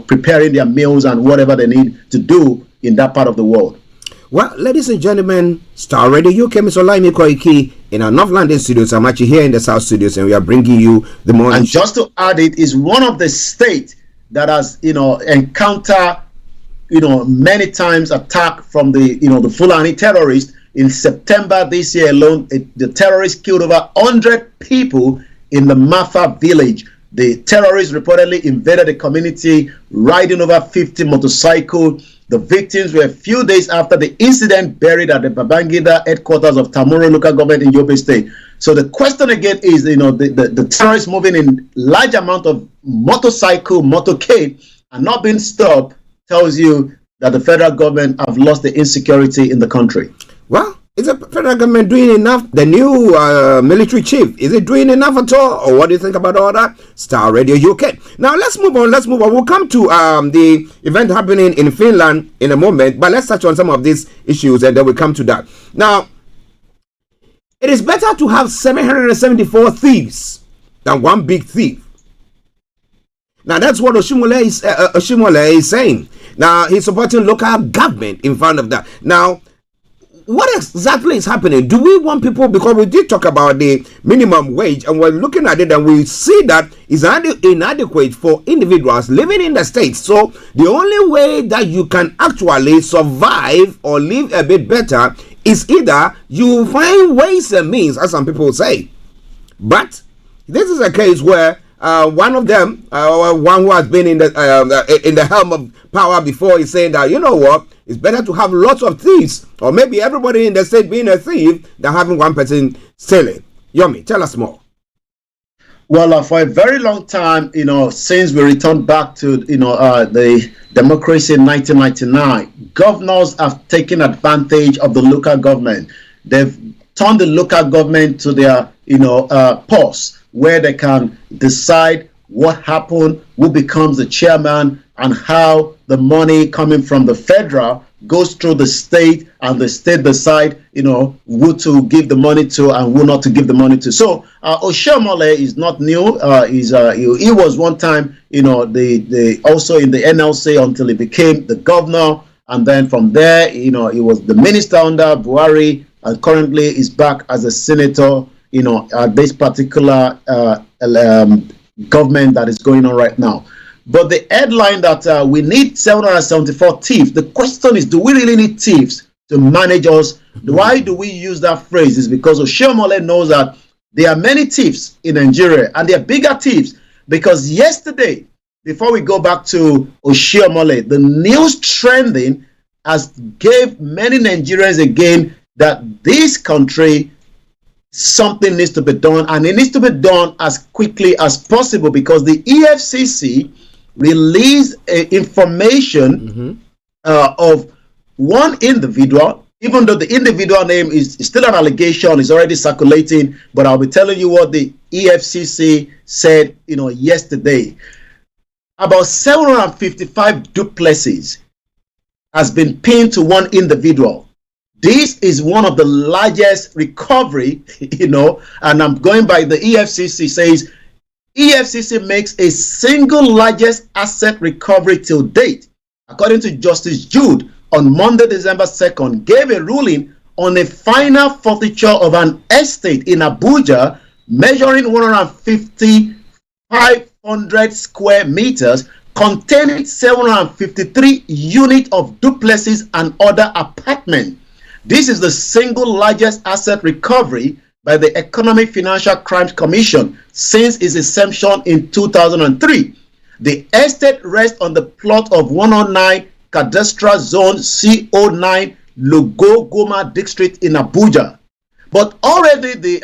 preparing their meals and whatever they need to do in that part of the world? Well, ladies and gentlemen, Star Radio UK, Mr. Olayomi Koiki in our North London studios. I'm actually here in the South studios, and we are bringing you the morning. And just to add, it is one of the states that has encountered many times attack from the the Fulani terrorists. In September this year alone, the terrorists killed over 100 people in the Mafa village. The terrorists reportedly invaded the community, riding over 50 motorcycles. The victims were a few days after the incident, buried at the Babangida headquarters of Tamuro local government in Yobe State. So the question again is, the terrorists moving in large amount of motorcade and not being stopped tells you that the federal government have lost the insecurity in the country. Well, is the federal government doing enough? The new military chief, is it doing enough at all? Or what do you think about all that? Star Radio UK. Now let's move on. We'll come to the event happening in Finland in a moment, but let's touch on some of these issues and then we'll come to that. Now, it is better to have 774 thieves than one big thief. Now that's what Oshimole is saying. Now he's supporting local government in front of that. Now, what exactly is happening? Do we want people, because we did talk about the minimum wage and we're looking at it and we see that it's inadequate for individuals living in the States. So the only way that you can actually survive or live a bit better is either you find ways and means, as some people say. But this is a case where one of them, one who has been in the helm of power before, is saying that, you know what, it's better to have lots of thieves, or maybe everybody in the state being a thief, than having one person stealing. Yomi, tell us more. Well, for a very long time, since we returned back to, the democracy in 1999, governors have taken advantage of the local government. They've turned the local government to their, purse, where they can decide what happened, who becomes the chairman, and how the money coming from the federal goes through the state, and the state decide, who to give the money to and who not to give the money to. So Olayomi is not new. He was one time, the also in the NLC until he became the governor, and then from there, he was the minister under Buhari, and currently is back as a senator, at this particular government that is going on right now. But the headline that we need 774 thieves, the question is, do we really need thieves to manage us? Why do we use that phrase? Is because Olayomi knows that there are many thieves in Nigeria, and they are bigger thieves. Because yesterday, before we go back to Olayomi, the news trending has gave many Nigerians again that this country, something needs to be done, and it needs to be done as quickly as possible, because the EFCC released information of one individual, even though the individual name is still an allegation, is already circulating, but I'll be telling you what the EFCC said, yesterday. About 755 duplexes has been pinned to one individual. This is one of the largest recovery, and I'm going by the EFCC says, EFCC makes a single largest asset recovery till date. According to Justice Jude, on Monday, December 2nd, gave a ruling on a final forfeiture of an estate in Abuja measuring 150,500 square meters, containing 753 units of duplexes and other apartments. This is the single largest asset recovery by the Economic Financial Crimes Commission since its inception in 2003. The estate rests on the plot of 109 Cadastral Zone CO9 Lugogoma District in Abuja. But already the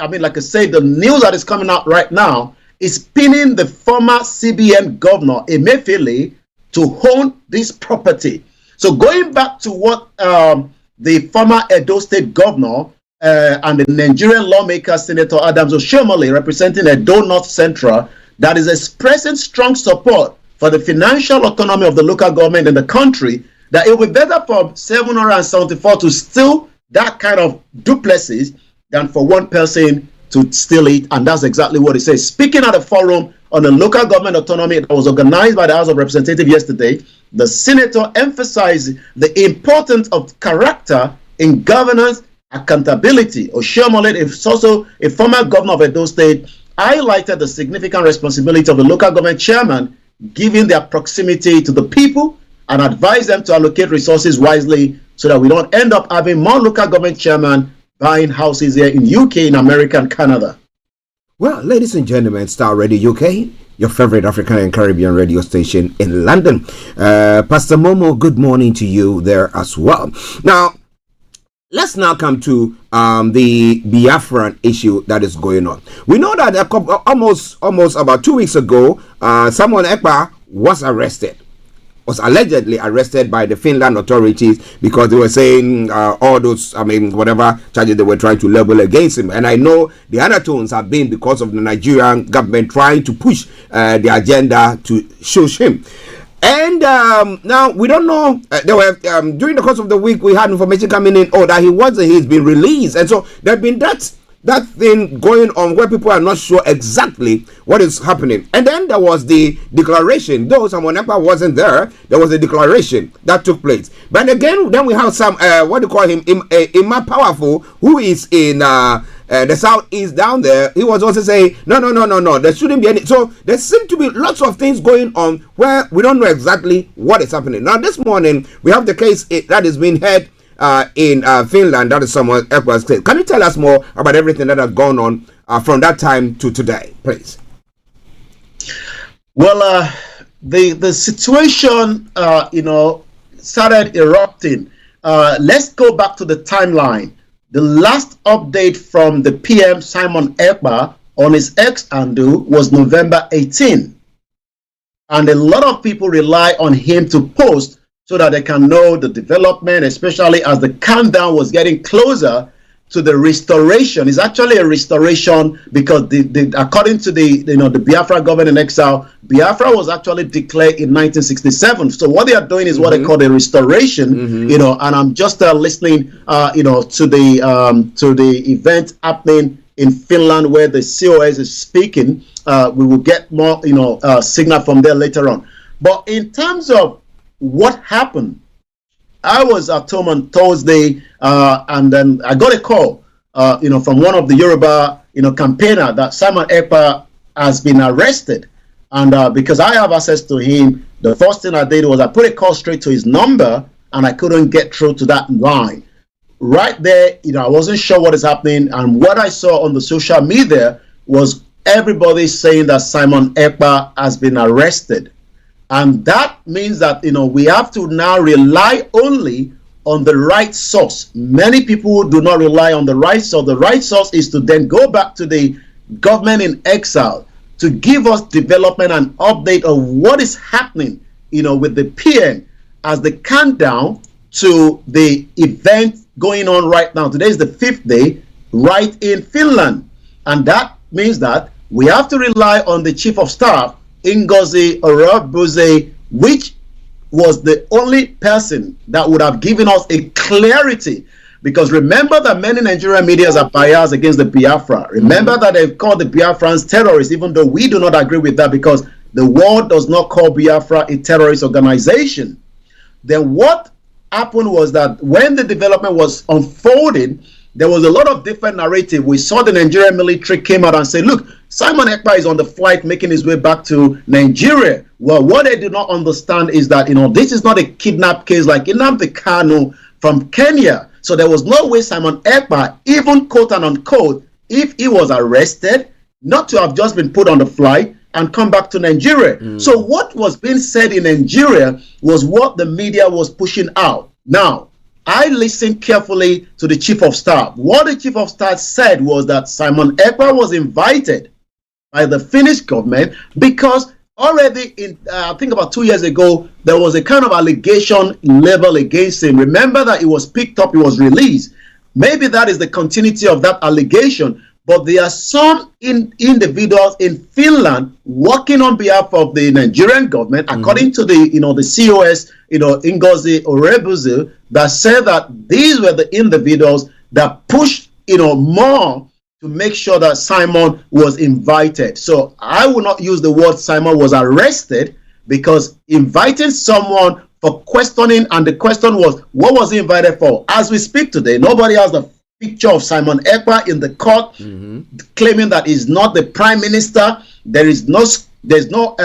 news that is coming out right now is pinning the former CBN governor Emefiele to own this property. So going back to what the former Edo State governor and the Nigerian lawmaker, Senator Adams Oshiomhole, representing Edo North Central, that is expressing strong support for the financial autonomy of the local government in the country, that it will be better for 774 to steal that kind of duplexes than for one person to steal it. And that's exactly what it says. Speaking at a forum on the local government autonomy that was organized by the House of Representatives yesterday, the senator emphasized the importance of character in governance, accountability. Oshiomhole is also a former governor of Edo State, highlighted the significant responsibility of the local government chairman, given their proximity to the people, and advised them to allocate resources wisely so that we don't end up having more local government chairmen buying houses here in UK, in America, and Canada. Well, ladies and gentlemen, Starr Radio UK, your favorite African and Caribbean radio station in London. Pastor Momo, good morning to you there as well. Now, let's now come to the Biafran issue that is going on. We know that almost about 2 weeks ago, Samuel Ekpa was allegedly arrested by the Finland authorities because they were saying all those, whatever charges they were trying to level against him. And I know the undertones have been because of the Nigerian government trying to push the agenda to shush him. And now we don't know. There were during the course of the week we had information coming in. That he's been released, and so there have been that that thing going on where people are not sure exactly what is happening. And then there was the declaration. Though Simon Ekpa wasn't there, there was a declaration that took place. But again, then we have some, what do you call him, Ima Powerful, who is in the southeast down there. He was also saying, no, there shouldn't be any. So there seem to be lots of things going on where we don't know exactly what is happening. Now, this morning, we have the case that is being heard in Finland. That is Simon Ekpa's case. Can you tell us more about everything that has gone on from that time to today, please? Well, the situation, started erupting. Let's go back to the timeline. The last update from the PM, Simon Ekpa, on his X handle was November 18. And a lot of people rely on him to post so that they can know the development, especially as the countdown was getting closer to the restoration. It's actually a restoration because according to the Biafra government in exile, Biafra was actually declared in 1967. So what they are doing is what they call a restoration, and I'm just listening, to the event happening in Finland where the COS is speaking. We will get more, signal from there later on. But in terms of what happened, I was at home on Thursday, and then I got a call, from one of the Yoruba, campaigner that Simon Ekpa has been arrested. And because I have access to him, the first thing I did was I put a call straight to his number, and I couldn't get through to that line. Right there, I wasn't sure what is happening. And what I saw on the social media was everybody saying that Simon Ekpa has been arrested. And that means that, we have to now rely only on the right source. Many people do not rely on the right source. The right source is to then go back to the government in exile to give us development and update of what is happening, with the PM as the countdown to the event going on right now. Today is the 5th day, right in Finland. And that means that we have to rely on the Chief of Staff, Ngozi Orebuze, which was the only person that would have given us a clarity. Because remember that many Nigerian media are biased against the Biafra. Remember that they've called the Biafrans terrorists, even though we do not agree with that because the world does not call Biafra a terrorist organization. Then what happened was that when the development was unfolding, there was a lot of different narrative. We saw the Nigerian military came out and said, look, Simon Ekpa is on the flight making his way back to Nigeria. Well, what they do not understand is that, this is not a kidnap case like Nnamdi Kanu from Kenya. So there was no way Simon Ekpa, even quote and unquote, if he was arrested, not to have just been put on the flight and come back to Nigeria. So what was being said in Nigeria was what the media was pushing out. Now, I listened carefully to the Chief of Staff. What the Chief of Staff said was that Simon Ekpa was invited by the Finnish government because already in, I think about 2 years ago, there was a kind of allegation leveled against him. Remember that it was picked up, it was released. Maybe that is the continuity of that allegation. But there are some individuals in Finland working on behalf of the Nigerian government, according to the COS, Ngozi Orebuze, that said that these were the individuals that pushed, more to make sure that Simon was invited. So I will not use the word Simon was arrested because inviting someone for questioning, and the question was, what was he invited for? As we speak today, nobody has the picture of Simon Ekpa in the court, claiming that he's not the prime minister. There's no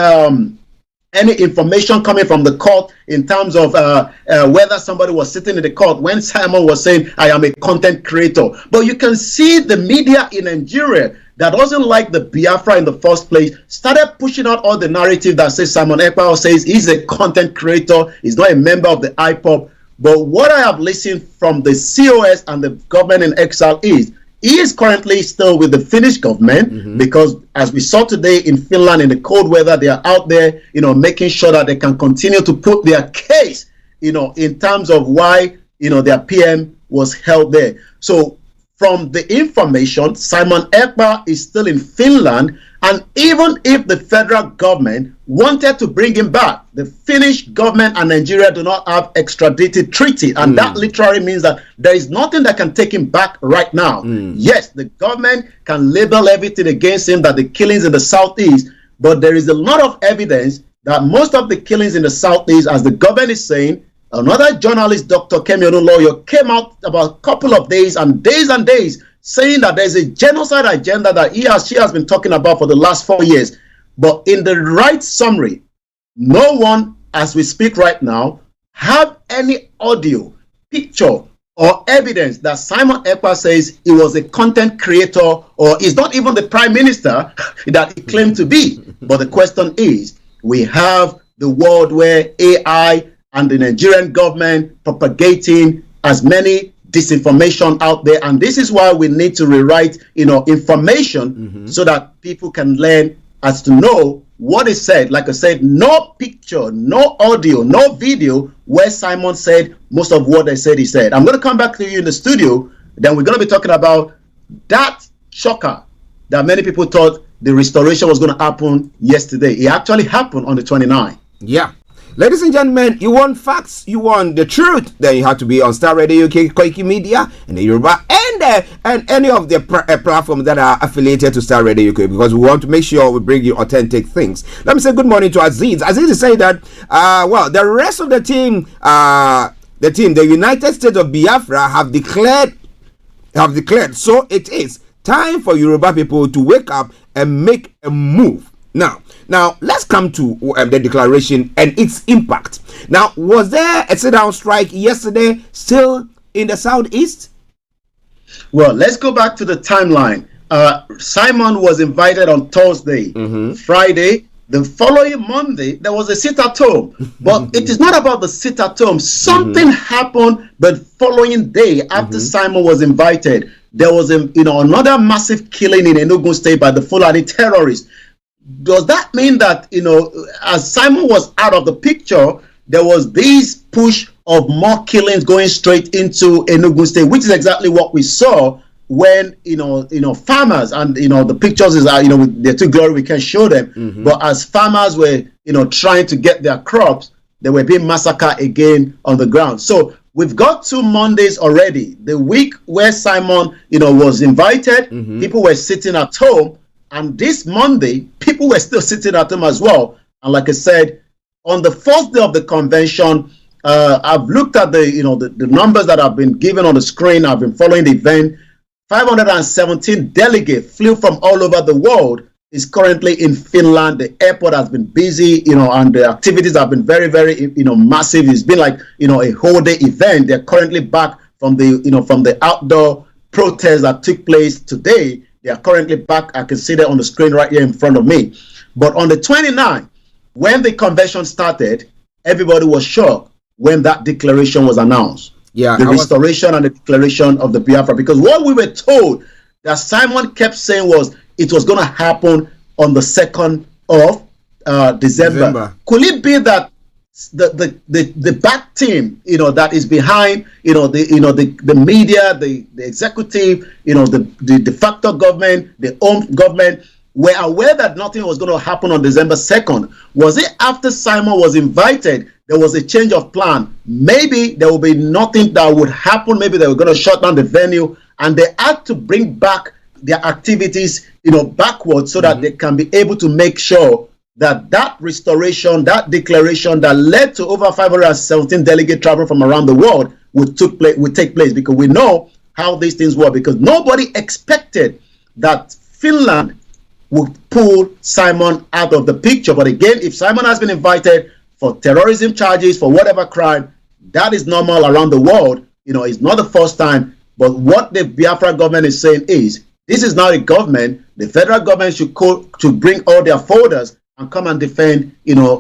any information coming from the court in terms of whether somebody was sitting in the court when Simon was saying, I am a content creator. But you can see the media in Nigeria that doesn't like the Biafra in the first place started pushing out all the narrative that says Simon Ekpa says he's a content creator, he's not a member of the IPOB. But what I have listened from the COS and the government in exile is, he is currently still with the Finnish government because as we saw today in Finland in the cold weather, they are out there, making sure that they can continue to put their case, in terms of why, their PM was held there. So from the information, Simon Ekpa is still in Finland, and even if the federal government wanted to bring him back, the Finnish government and Nigeria do not have extradited treaty, and that literally means that there is nothing that can take him back right now. Yes, the government can label everything against him, that the killings in the southeast, but there is a lot of evidence that most of the killings in the southeast, as the government is saying, another journalist, Dr. Kemi Lawyer, came out about a couple of days and days saying that there's a genocide agenda that she has been talking about for the last 4 years. But in the right summary, no one, as we speak right now, have any audio, picture, or evidence that Simon Ekpa says he was a content creator or is not even the prime minister that he claimed to be. But the question is, we have the world where AI and the Nigerian government propagating as many disinformation out there, and this is why we need to rewrite, information so that people can learn as to know what is said. Like I said, no picture, no audio, no video where Simon said most of what they said he said. I'm going to come back to you in the studio. Then we're going to be talking about that shocker that many people thought the restoration was going to happen yesterday. It actually happened on the 29th. Yeah. Ladies and gentlemen, you want facts, you want the truth, then you have to be on Starr Radio UK, Koiki Media, and the Yoruba, and any of the platforms that are affiliated to Starr Radio UK, because we want to make sure we bring you authentic things. Let me say good morning to Aziz. Aziz is saying that, the rest of the team, the United States of Biafra have declared, so it is time for Yoruba people to wake up and make a move. Now, let's come to the declaration and its impact. Now, was there a sit-down strike yesterday still in the southeast? Well, let's go back to the timeline. Simon was invited on Thursday. Friday, the following Monday, there was a sit-at-home. But it is not about the sit-at-home. Something happened the following day after Simon was invited. There was another massive killing in Enugu State by the Fulani terrorists. Does that mean that, as Simon was out of the picture, there was this push of more killings going straight into Enugu State, which is exactly what we saw when, farmers, and, the pictures is, they're too glory, we can't show them. But as farmers were, trying to get their crops, they were being massacred again on the ground. So we've got 2 Mondays already. The week where Simon, was invited, people were sitting at home. And this Monday, people were still sitting at home as well. And like I said, on the first day of the convention, I've looked at the numbers that have been given on the screen. I've been following the event. 517 delegates flew from all over the world. Is currently in Finland. The airport has been busy, and the activities have been very, very, massive. It's been like, a whole day event. They're currently back from the outdoor protest that took place today. They are currently back. I can see that on the screen right here in front of me. But on the 29th, when the convention started, everybody was shocked when that declaration was announced. Yeah, the restoration and the declaration of the Biafra. Because what we were told that Simon kept saying was it was going to happen on the 2nd of December. Could it be that the back team, that is behind, the media, the executive, the de facto government, the home government, were aware that nothing was going to happen on December 2nd? Was it after Simon was invited, there was a change of plan? Maybe there will be nothing that would happen. Maybe they were going to shut down the venue, and they had to bring back their activities, backwards, so that they can be able to make sure that restoration, that declaration that led to over 517 delegate travel from around the world would take place, because we know how these things work, because nobody expected that Finland would pull Simon out of the picture. But again, if Simon has been invited for terrorism charges, for whatever crime, that is normal around the world. It's not the first time. But what the Biafra government is saying is, this is not a government. The federal government should bring all their folders and come and defend,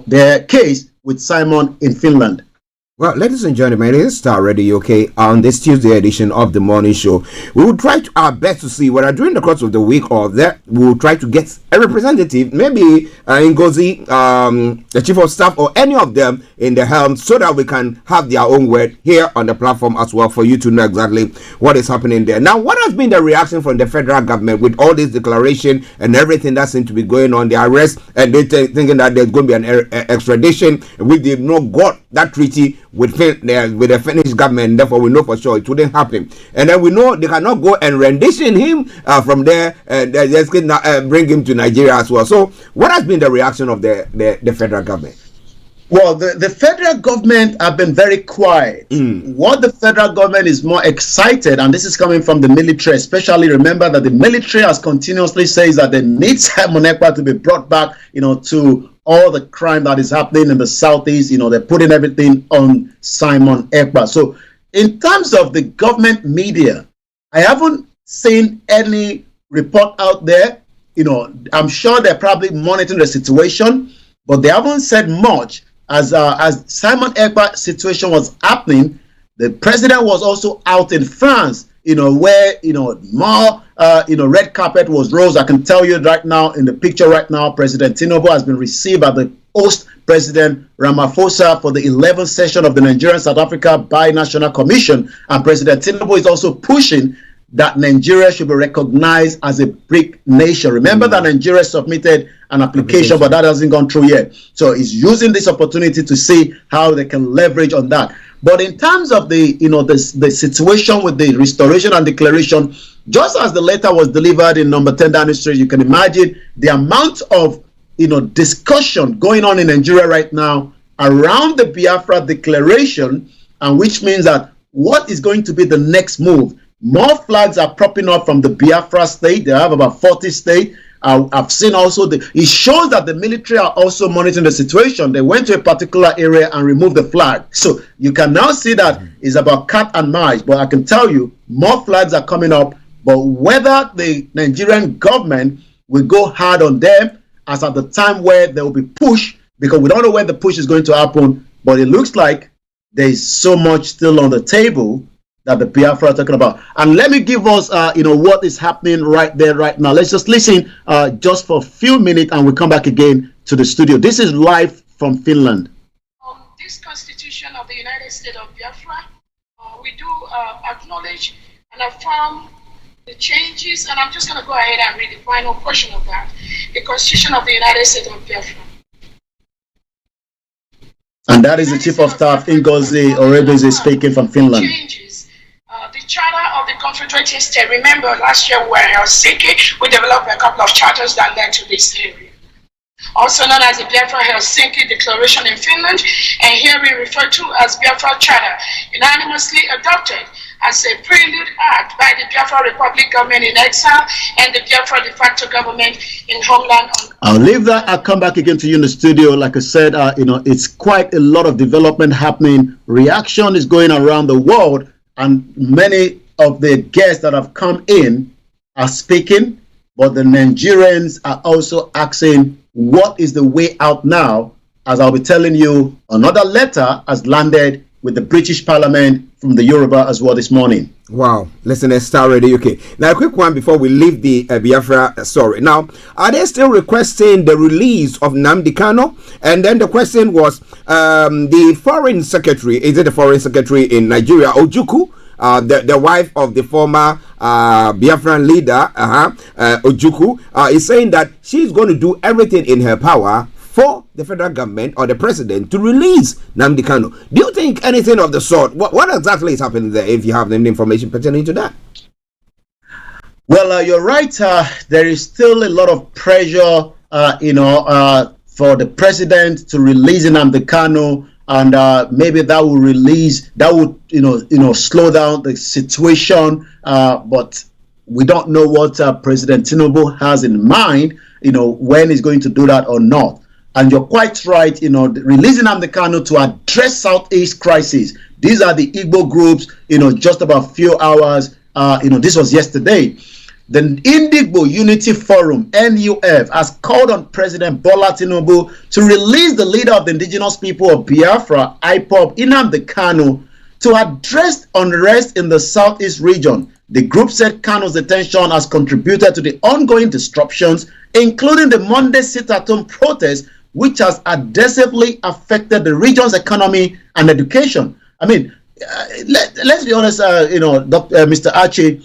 their case with Simon in Finland. Well, ladies and gentlemen, it is Star Radio UK on this Tuesday edition of the morning show. We will try our best to see whether during the course of the week or that we will try to get a representative, maybe Ngozi, the chief of staff, or any of them in the helm, so that we can have their own word here on the platform as well, for you to know exactly what is happening there. Now, what has been the reaction from the federal government with all this declaration and everything that seems to be going on, the arrest, and they thinking that there's going to be an extradition, which they've not got that treaty with the Finnish government, therefore we know for sure it wouldn't happen. And then we know they cannot go and rendition him from there, and just bring him to Nigeria as well. So what has been the reaction of the federal government? Well, the federal government have been very quiet. What the federal government is more excited, and this is coming from the military especially, remember that the military has continuously says that they need Simon Ekpa to be brought back, to all the crime that is happening in the southeast. They're putting everything on Simon Ekpa. So in terms of the government media, I haven't seen any report out there. I'm sure they're probably monitoring the situation, but they haven't said much. As Simon Ekpa situation was happening, the president was also out in France, where more red carpet was rose. I can tell you right now, in the picture right now, President Tinubu has been received by the host President Ramaphosa for the 11th session of the Nigeria-South Africa Binational Commission, and President Tinubu is also pushing that Nigeria should be recognized as a BRIC nation. Remember that Nigeria submitted an application, but that hasn't gone through yet. So he's using this opportunity to see how they can leverage on that. But in terms of the situation with the restoration and declaration, just as the letter was delivered in number 10 Downing Street, you can imagine the amount of discussion going on in Nigeria right now around the Biafra declaration, and which means that what is going to be the next move? More flags are propping up from the Biafra state. They have about 40 states. I've seen also it shows that the military are also monitoring the situation. They went to a particular area and removed the flag. So you can now see that it's about cat and mouse. But I can tell you, more flags are coming up. But whether the Nigerian government will go hard on them as at the time where there will be push, because we don't know when the push is going to happen, but it looks like there is so much still on the table that the Biafra are talking about. And let me give us, what is happening right there, right now. Let's just listen just for a few minutes, and we'll come back again to the studio. This is live from Finland. This Constitution of the United States of Biafra, we do acknowledge and affirm the changes, and I'm just going to go ahead and read the final portion of that. The Constitution of the United States of Biafra. And that is the Chief of Staff, Ngozi Orebeze, speaking from Finland. The Charter of the Confederate State. Remember, last year we were in Helsinki. We developed a couple of charters that led to this area. Also known as the Biafra Helsinki Declaration in Finland, and here we refer to as Biafra Charter, unanimously adopted as a prelude act by the Biafra Republic government in exile and the Biafra de facto government in homeland. I'll leave that. I'll come back again to you in the studio. Like I said, it's quite a lot of development happening. Reaction is going around the world, and many of the guests that have come in are speaking, but the Nigerians are also asking, what is the way out now? As I'll be telling you, another letter has landed with the British Parliament from the Yoruba as well this morning. Wow, listen to Star Radio UK. Now, a quick one before we leave the Biafra story. Now, are they still requesting the release of Nnamdi Kanu? And then the question was, the foreign secretary, is it the foreign secretary in Nigeria, Ojukwu, the wife of the former Biafran leader, Ojukwu, is saying that she's going to do everything in her power for the federal government or the president to release Nnamdi Kanu. Do you think anything of the sort? What exactly is happening there, if you have any information pertaining to that? Well, you're right. There is still a lot of pressure, for the president to release Nnamdi Kanu, and maybe that will slow down the situation. But we don't know what President Tinubu has in mind, when he's going to do that or not. And you're quite right, releasing Nnamdi Kanu to address Southeast crisis. These are the Igbo groups, just about a few hours, this was yesterday. The Indigbo Unity Forum, NUF, has called on President Bola Tinubu to release the leader of the indigenous people of Biafra, IPOB, Nnamdi Kanu, to address unrest in the southeast region. The group said Kanu's detention has contributed to the ongoing disruptions, including the Monday sit-at-home protest, which has adversely affected the region's economy and education. I mean, let's be honest, Mr. Archie,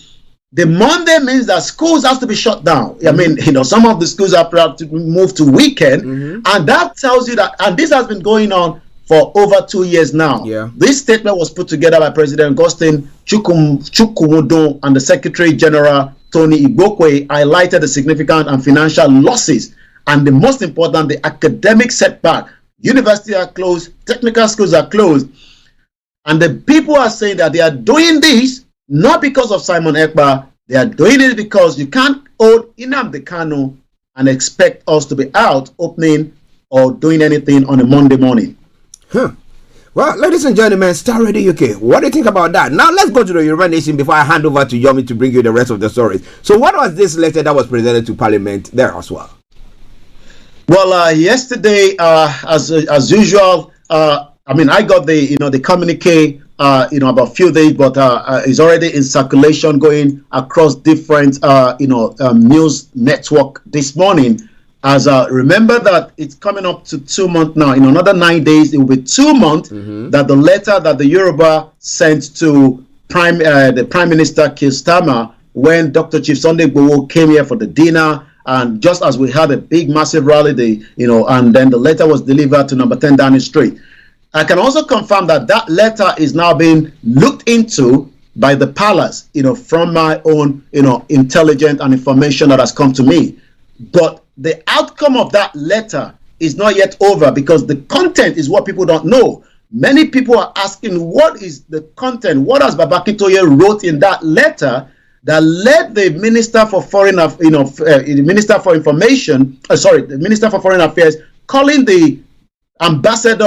the Monday means that schools have to be shut down. I mean, some of the schools are perhaps moved to weekend, and that tells you that, and this has been going on for over 2 years now. This statement was put together by President Augustine Chukwumodon and the Secretary General Tony Igbokwe highlighted the significant and financial losses, and the most important, the academic setback. Universities are closed, technical schools are closed, and the people are saying that they are doing this not because of Simon Ekpa, they are doing it because you can't hold Nnamdi Kanu and expect us to be out opening or doing anything on a Monday morning. Well, ladies and gentlemen, Star Radio UK, what do you think about that? Now let's go to the Yoruba Nation before I hand over to Yomi to bring you the rest of the stories. So what was this letter that was presented to Parliament there as well? Well, yesterday, as usual, I got the communique, about a few days, but it's already in circulation going across different, news network this morning. As remember that it's coming up to 2 months now. In another 9 days, it will be 2 months that the letter that the Yoruba sent to the Prime Minister Keir Starmer when Dr. Chief Sunday Igboho came here for the dinner. And just as we had a big, massive rally, and then the letter was delivered to number 10 Downing Street. I can also confirm that that letter is now being looked into by the palace, from my own, intelligence and information that has come to me. But the outcome of that letter is not yet over because the content is what people don't know. Many people are asking, what is the content? What has Baba Akintoye wrote in that letter that led the Minister for Foreign, the Minister for Information, the Minister for Foreign Affairs, calling the Ambassador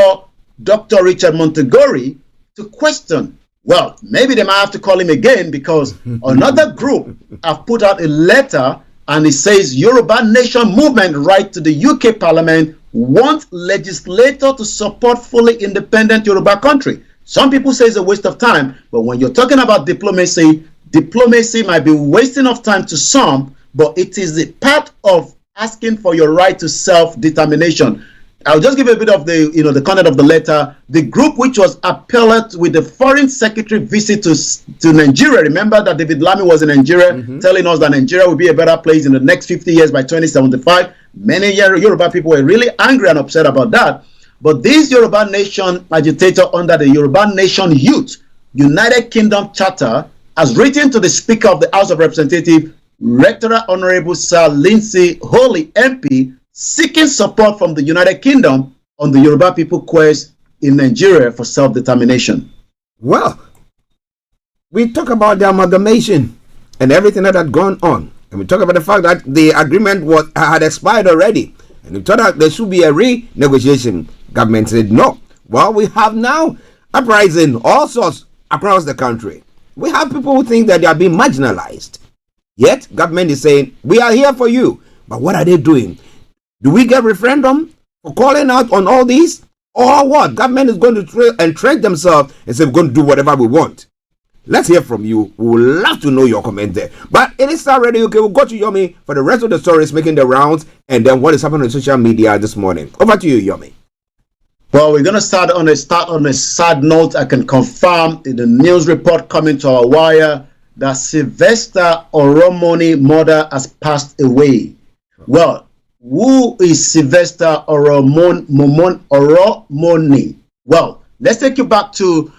Dr. Richard Montegori to question. Well, maybe they might have to call him again because another group have put out a letter and it says Yoruba Nation Movement write to the UK Parliament wants legislator to support fully independent Yoruba country. Some people say it's a waste of time, but when you're talking about diplomacy might be wasting of time to some, but it is the part of asking for your right to self-determination. I'll just give a bit of the content of the letter. The group which was appelled with the foreign secretary visit to Nigeria. Remember that David Lamy was in Nigeria telling us that Nigeria will be a better place in the next 50 years by 2075. Many Yoruba people were really angry and upset about that. But this Yoruba Nation agitator under the Yoruba Nation Youth United Kingdom Charter has written to the Speaker of the House of Representatives, Rector Honorable Sir Lindsay Holy MP, seeking support from the United Kingdom on the Yoruba people quest in Nigeria for self-determination. Well, we talk about the amalgamation and everything that had gone on. And we talk about the fact that the agreement had expired already. And we thought that there should be a renegotiation. Government said no. Well, we have now uprising all sorts across the country. We have people who think that they are being marginalized. Yet, government is saying, we are here for you. But what are they doing? Do we get referendum for calling out on all these? Or what? Government is going to entrench themselves and say we're going to do whatever we want. Let's hear from you. We would love to know your comment there. But it is Star Radio. Okay, we'll go to Yomi for the rest of the stories making the rounds and then what is happening on social media this morning. Over to you, Yomi. Well, we're going to start on a sad note. I can confirm in the news report coming to our wire that Sylvester Oromoni mother has passed away. Well, who is Sylvester Oromoni? Well, let's take you back to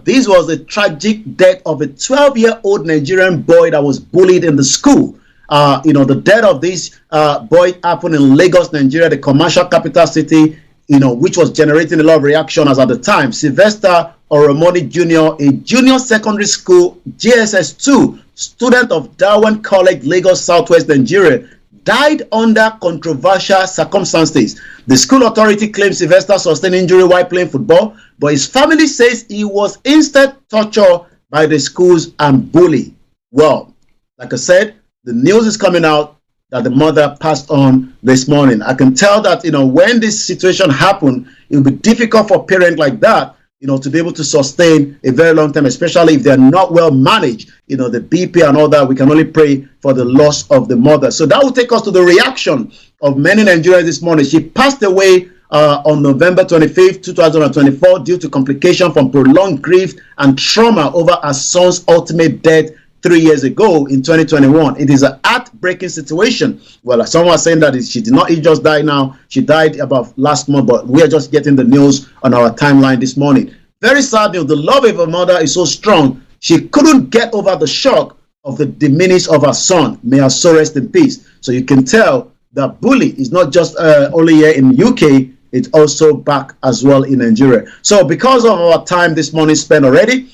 this was a tragic death of a 12-year-old Nigerian boy that was bullied in the school. The death of this boy happened in Lagos, Nigeria, the commercial capital city, which was generating a lot of reaction as at the time. Sylvester Oromoni Jr., a junior secondary school JSS 2 student of Darwin College, Lagos, Southwest Nigeria, died under controversial circumstances. The school authority claims Sylvester sustained injury while playing football, but his family says he was instead tortured by the schools and bullied. Well, like I said, the news is coming out that the mother passed on this morning. I can tell that, when this situation happened, it will be difficult for a parent like that, to be able to sustain a very long time, especially if they're not well managed, the BP and all that. We can only pray for the loss of the mother. So that will take us to the reaction of many Nigerians this morning. She passed away on November 25th, 2024, due to complication from prolonged grief and trauma over her son's ultimate death 3 years ago in 2021. It is a heartbreaking situation. Well, someone saying that she did not just die now. She died about last month, but we are just getting the news on our timeline this morning. Very sad news. The love of her mother is so strong. She couldn't get over the shock of the demise of her son. May her soul rest in peace. So you can tell that bully is not just only here in UK, it's also back as well in Nigeria. So because of our time this morning spent already,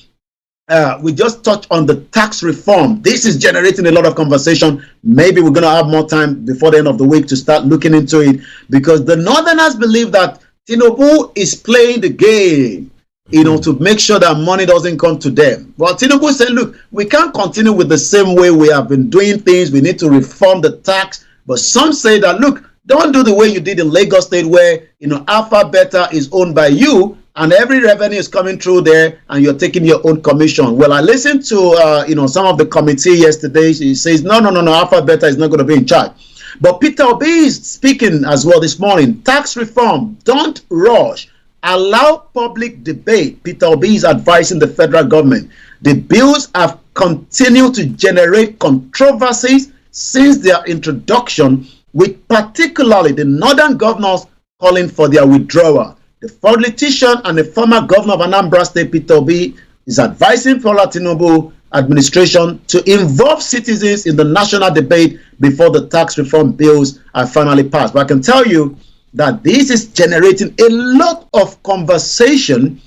we just touched on the tax reform. This is generating a lot of conversation. Maybe we're going to have more time before the end of the week to start looking into it, because the Northerners believe that Tinubu is playing the game, to make sure that money doesn't come to them. Well, Tinubu said, look, we can't continue with the same way we have been doing things. We need to reform the tax. But some say that, look, don't do the way you did in Lagos State, where, Alpha Beta is owned by you, and every revenue is coming through there, and you're taking your own commission. Well, I listened to some of the committee yesterday. He says, no, Alpha Beta is not going to be in charge. But Peter Obi is speaking as well this morning. Tax reform, don't rush. Allow public debate. Peter Obi is advising the federal government. The bills have continued to generate controversies since their introduction, with particularly the northern governors calling for their withdrawal. The politician and the former governor of Anambra State, Peter Obi, is advising Bola Tinubu administration to involve citizens in the national debate before the tax reform bills are finally passed. But I can tell you that this is generating a lot of conversation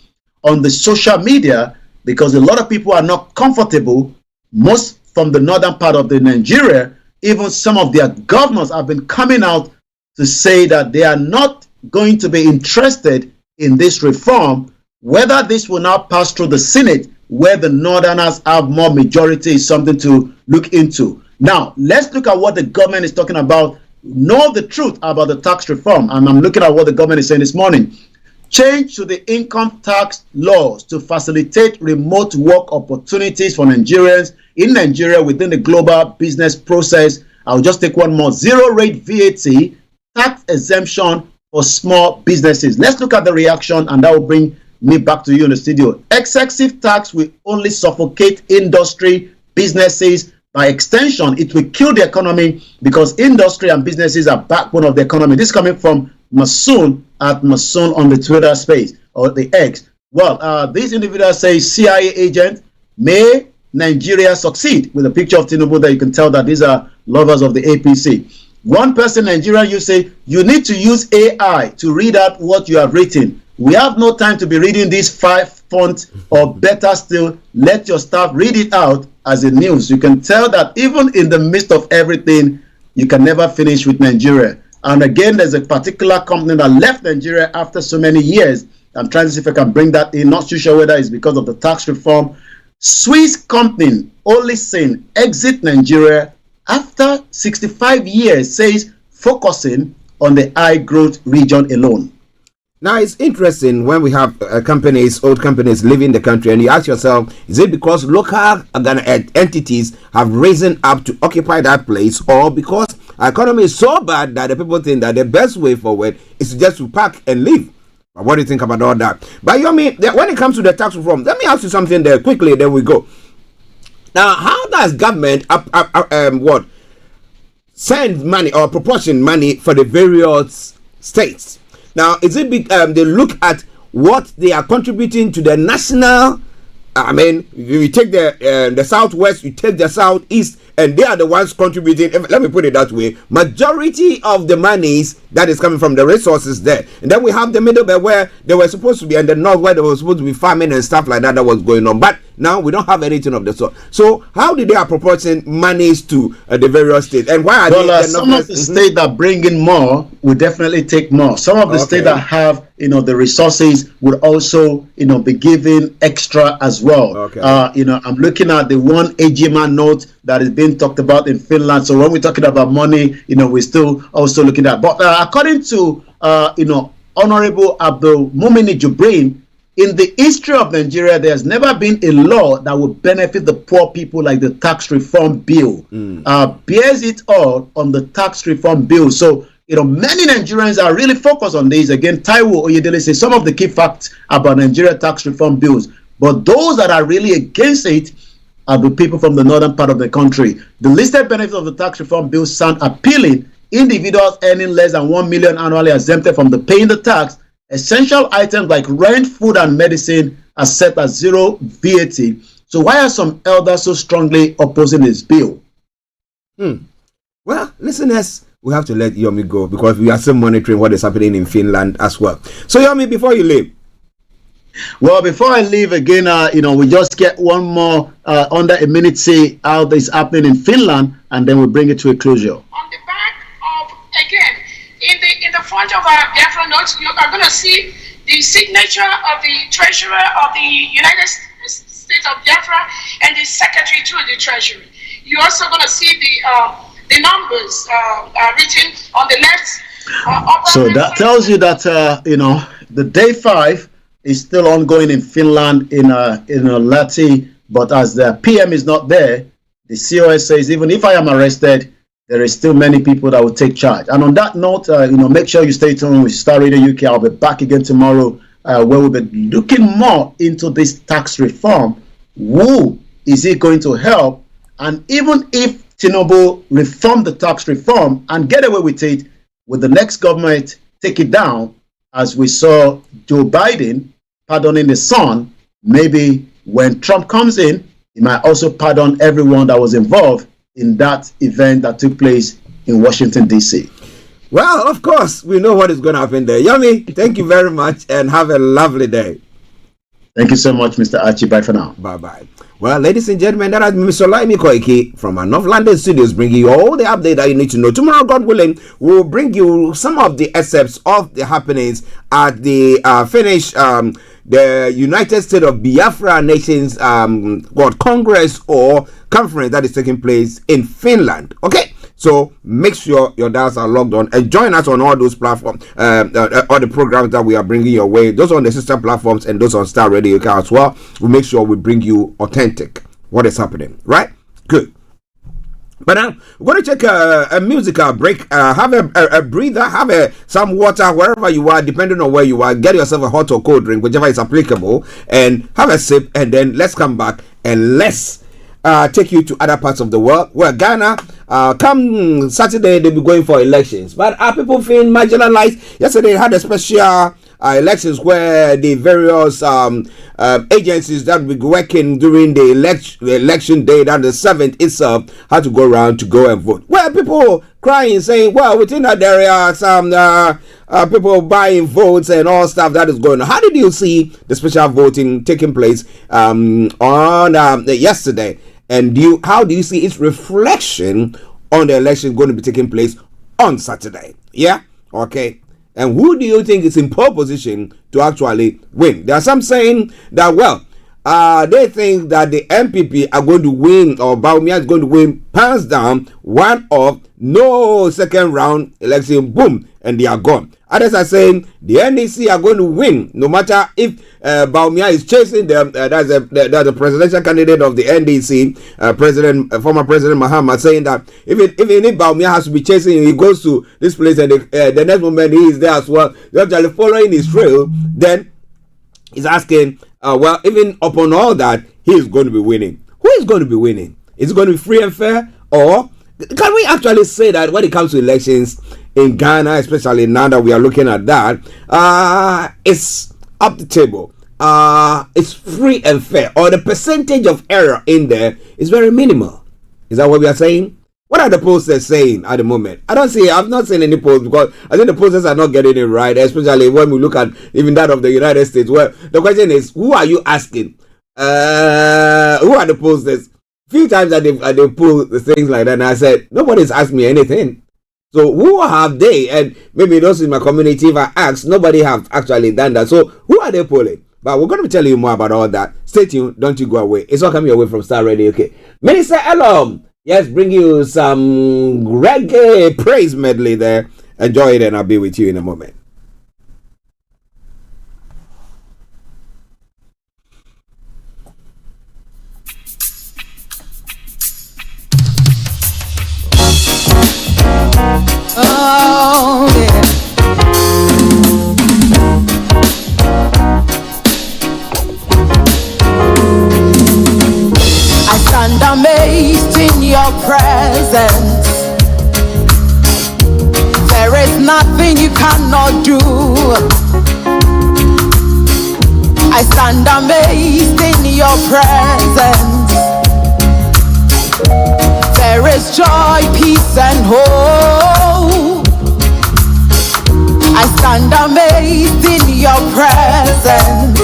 on the social media, because a lot of people are not comfortable, most from the northern part of the Nigeria. Even some of their governors have been coming out to say that they are not going to be interested in this reform. Whether this will now pass through the Senate, where the Northerners have more majority, is something to look into. Now, let's look at what the government is talking about. Know the truth about the tax reform. And I'm looking at what the government is saying this morning. Change to the income tax laws to facilitate remote work opportunities for Nigerians in Nigeria within the global business process. I'll just take one more. Zero rate VAT, tax exemption for small businesses. Let's look at the reaction, and that will bring me back to you in the studio. Excessive tax will only suffocate industry, businesses. By extension, it will kill the economy, because industry and businesses are backbone of the economy. This is coming from Masoon at Masoon on the Twitter space, or the X. Well, this individual says, CIA agent, may Nigeria succeed, with a picture of Tinubu that you can tell that these are lovers of the APC. One person, Nigerian, you say, you need to use AI to read out what you have written. We have no time to be reading these 5 fonts, or better still, let your staff read it out as a news. You can tell that even in the midst of everything, you can never finish with Nigeria. And again, there's a particular company that left Nigeria after so many years. I'm trying to see if I can bring that in. Not too sure whether it's because of the tax reform. Swiss company, Olesen, exit Nigeria after 65 years, says focusing on the high growth region alone. Now, it's interesting when we have old companies leaving the country, and you ask yourself, is it because local entities have risen up to occupy that place, or because our economy is so bad that the people think that the best way forward is just to pack and leave? What do you think about all that? But when it comes to the tax reform, let me ask you something there quickly, then we go. Now, how does government send money or proportion money for the various states? Now, is it they look at what they are contributing to the national? I mean, you take the southwest, you take the southeast, and they are the ones contributing. Let me put it that way: majority of the monies that is coming from the resources there. And then we have the middle belt where they were supposed to be, and the north where they were supposed to be farming and stuff like that was going on. But now we don't have anything of the sort. So how did they are proportioning monies to the various states? And why are some of the states that bring in more will definitely take more. Some of the states that have the resources would also be given extra as well. I'm looking at the one AGMA note that is being talked about in Finland. So when we're talking about money, we're still also looking at. But according to Honorable Abdul Mumini Jubrin, in the history of Nigeria, there's never been a law that would benefit the poor people like the tax reform bill. Bears it all on the tax reform bill. So, many Nigerians are really focused on this. Again, Taiwo Oyedele says some of the key facts about Nigeria tax reform bills. But those that are really against it are the people from the northern part of the country. The listed benefits of the tax reform bill sound appealing. Individuals earning less than 1 million annually exempted from paying the tax. Essential items like rent, food, and medicine are set at zero VAT. So why are some elders so strongly opposing this bill? Well, listeners, we have to let Yomi go because we are still monitoring what is happening in Finland as well. So Yomi, before you leave. Well, before I leave again, we just get one more under a minute, say how this is happening in Finland, and then we'll bring it to a closure. On the back of, again, in the front of our Biafra notes, you are going to see the signature of the Treasurer of the United States of Biafra and the Secretary to the Treasury. You're also going to see the numbers written on the left. So that tells you that the day 5 is still ongoing in Finland in Lati, but as the PM is not there, the COS says even if I am arrested, there is still many people that will take charge. And on that note, make sure you stay tuned with Star Radio UK. I'll be back again tomorrow where we'll be looking more into this tax reform. Who is it going to help? And even if Tinubu reform the tax reform and get away with it, will the next government take it down, as we saw Joe Biden pardoning the son? Maybe when Trump comes in, he might also pardon everyone that was involved in that event that took place in Washington, D.C. Well, of course, we know what is going to happen there. Yomi, thank you very much and have a lovely day. Thank you so much, Mr. Archie. Bye for now. Bye-bye. Well, ladies and gentlemen, that has been Mr. Olayomi Koiki from our North London studios, bringing you all the update that you need to know. Tomorrow, God willing, we'll bring you some of the excerpts of the happenings at the the United States of Biafra Nations Congress or conference that is taking place in Finland. Okay, so make sure your dials are logged on and join us on all those platforms, all the programs that we are bringing your way. Those on the sister platforms and those on Star Radio UK as well. We'll make sure we bring you authentic what is happening. Right? Good. But now we're going to take a musical break. Have a breather, have some water wherever you are, depending on where you are. Get yourself a hot or cold drink, whichever is applicable, and have a sip. And then let's come back and let's take you to other parts of the world. Where Ghana, come Saturday, they'll be going for elections. But are people feeling marginalized? Yesterday, they had a special elections where the various agencies that will be working during the election day, that the 7th itself, had to go around to go and vote. Where people crying, saying, well, within that there are some people buying votes and all stuff that is going on. How did you see the special voting taking place on yesterday? And how do you see its reflection on the election going to be taking place on Saturday? Yeah? Okay. And who do you think is in pole position to actually win? There are some saying that, well, they think that the MPP are going to win, or Baumia is going to win, hands down, one of no second round election, boom, and they are gone. Others are saying the NDC are going to win, no matter if Baumia is chasing them. That's the presidential candidate of the NDC, former President Mahama, saying that even if Baumia has to be chasing him, he goes to this place and the next moment he is there as well. They're actually following his trail. Then he's asking, well, even upon all that, he is going to be winning. Who is going to be winning? Is it going to be free and fair, or can we actually say that when it comes to elections in Ghana, especially now that we are looking at that, it's up the table, it's free and fair, or the percentage of error in there is very minimal? Is that what we are saying? What are the posters saying at the moment? I've not seen any posts because I think the posters are not getting it right, especially when we look at even that of the United States. Well, the question is, who are you asking? Who are the posters? Few times that they pull the things like that, and I said, nobody's asked me anything. So who have they? And maybe those in my community, if I ask, nobody have actually done that. So who are they pulling? But we're going to tell you more about all that. Stay tuned. Don't you go away. It's all coming away from Starr Radio UK. Minister Elom, yes, bring you some reggae praise medley there. Enjoy it, and I'll be with you in a moment. Oh, yeah. I stand amazed in your presence. There is nothing you cannot do. I stand amazed in your presence. There is joy, peace, and hope. I stand amazed in your presence.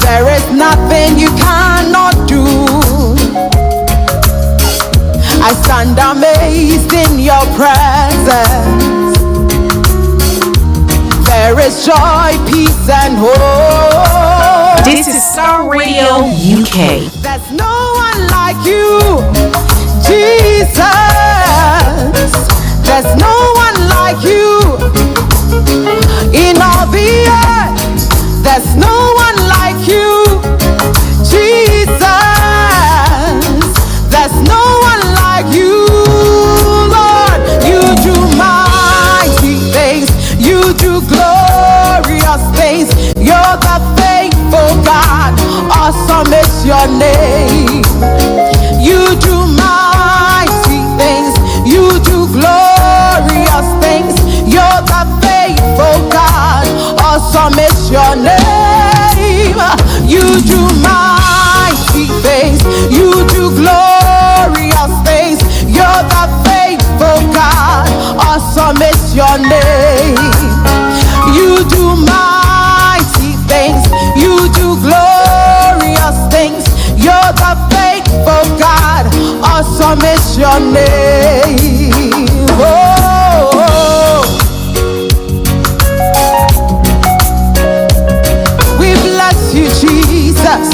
There is nothing you cannot do. I stand amazed in your presence. There is joy, peace, and hope. This is Starr Radio UK. There's no one like you, Jesus. There's no one like you in all the earth. There's no one like you, Jesus. There's no one like you, Lord. You do mighty things. You do glorious things. You're the faithful God. Awesome is your name. You do mighty things. You do glorious things. You're the faithful God. Awesome is your name. You do mighty things. You do glorious things. You're the faithful God. Awesome is your name. You do mighty things. You do glorious things. You're the faithful God. Awesome is your name. Oh. We bless you, Jesus.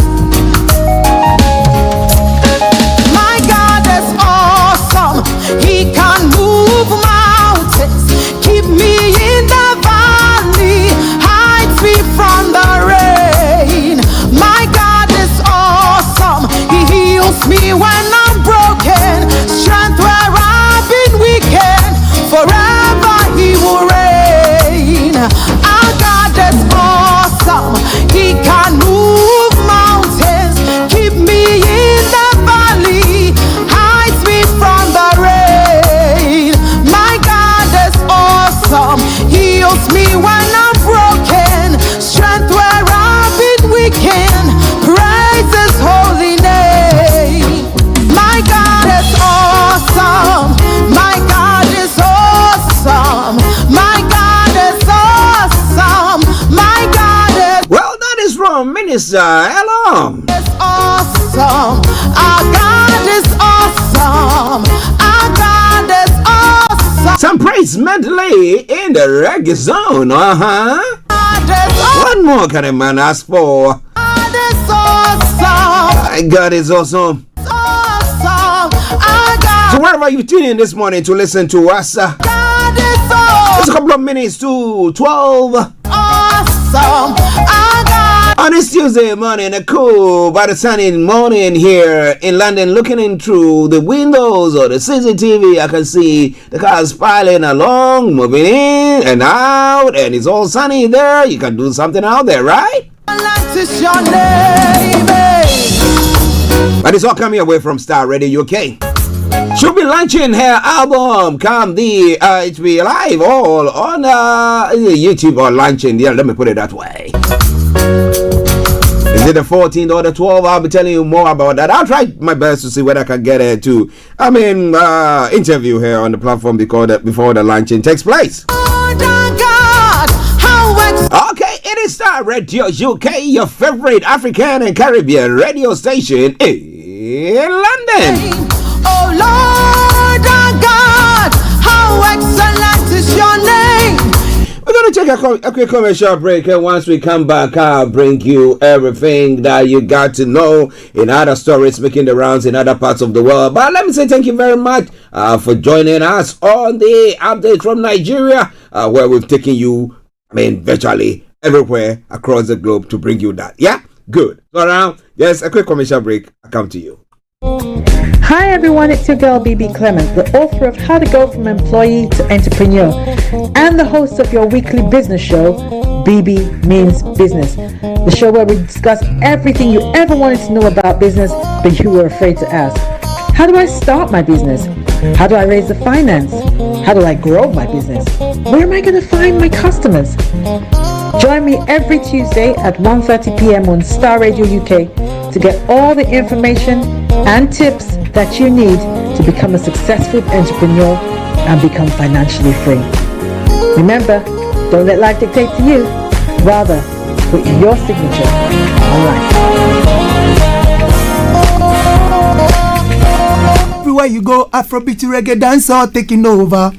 My God is awesome. He can move mountains. Keep me in the valley. Hides me from the rain. My God is awesome. He heals me when I'm broken. Strength where I've been weakened. Forever he will reign. Our God is awesome. He can move mountains. Keep me in the valley. Hides me from the rain. My God is awesome. Heals me when I'm broken. Strength where I've been weakened. Praise his holy name. My God is awesome. My God is awesome. My God is awesome. My God is Well, that is from Minister Elom. awesome. Our God is awesome. Our God is awesome. Some praise medley in the reggae zone, What more can a man ask for? God is awesome. My God is awesome. Awesome. Our God. So wherever you tune in this morning to listen to us, God is awesome. just a couple of minutes to 12. Awesome. Our God. On this Tuesday morning, a cool but a sunny morning here in London, looking in through the windows or the CCTV, I can see the cars piling along, moving in and out, and it's all sunny there. You can do something out there, right? Your name, But it's all coming away from Starr Radio UK. She'll be launching her album come the it will be live all on YouTube or launching. Yeah, let me put it that way. It's Is it the 14th or the 12th? I'll be telling you more about that. I'll try my best to see whether I can get her to, interview her on the platform before the launching takes place. Okay, it is Starr Radio UK, your favorite African and Caribbean radio station in London. Oh Lord our God, how excellent is your name. We're going to take a quick commercial break, and once we come back, I'll bring you everything that you got to know in other stories making the rounds in other parts of the world. But let me say thank you very much for joining us on the update from Nigeria, where we've taken you, virtually everywhere across the globe to bring you that. Yeah? Good. So now, yes, a quick commercial break. I'll come to you. Hi everyone, it's your girl BB Clement, the author of How to Go From Employee to Entrepreneur and the host of your weekly business show, BB Means Business. The show where we discuss everything you ever wanted to know about business but you were afraid to ask. How do I start my business? How do I raise the finance? How do I grow my business? Where am I going to find my customers? Join me every Tuesday at 1:30 p.m. on Starr Radio UK to get all the information and tips that you need to become a successful entrepreneur and become financially free. Remember, don't let life dictate to you. Rather, put your signature on life. Everywhere you go, Afrobeat reggae dancehall taking over.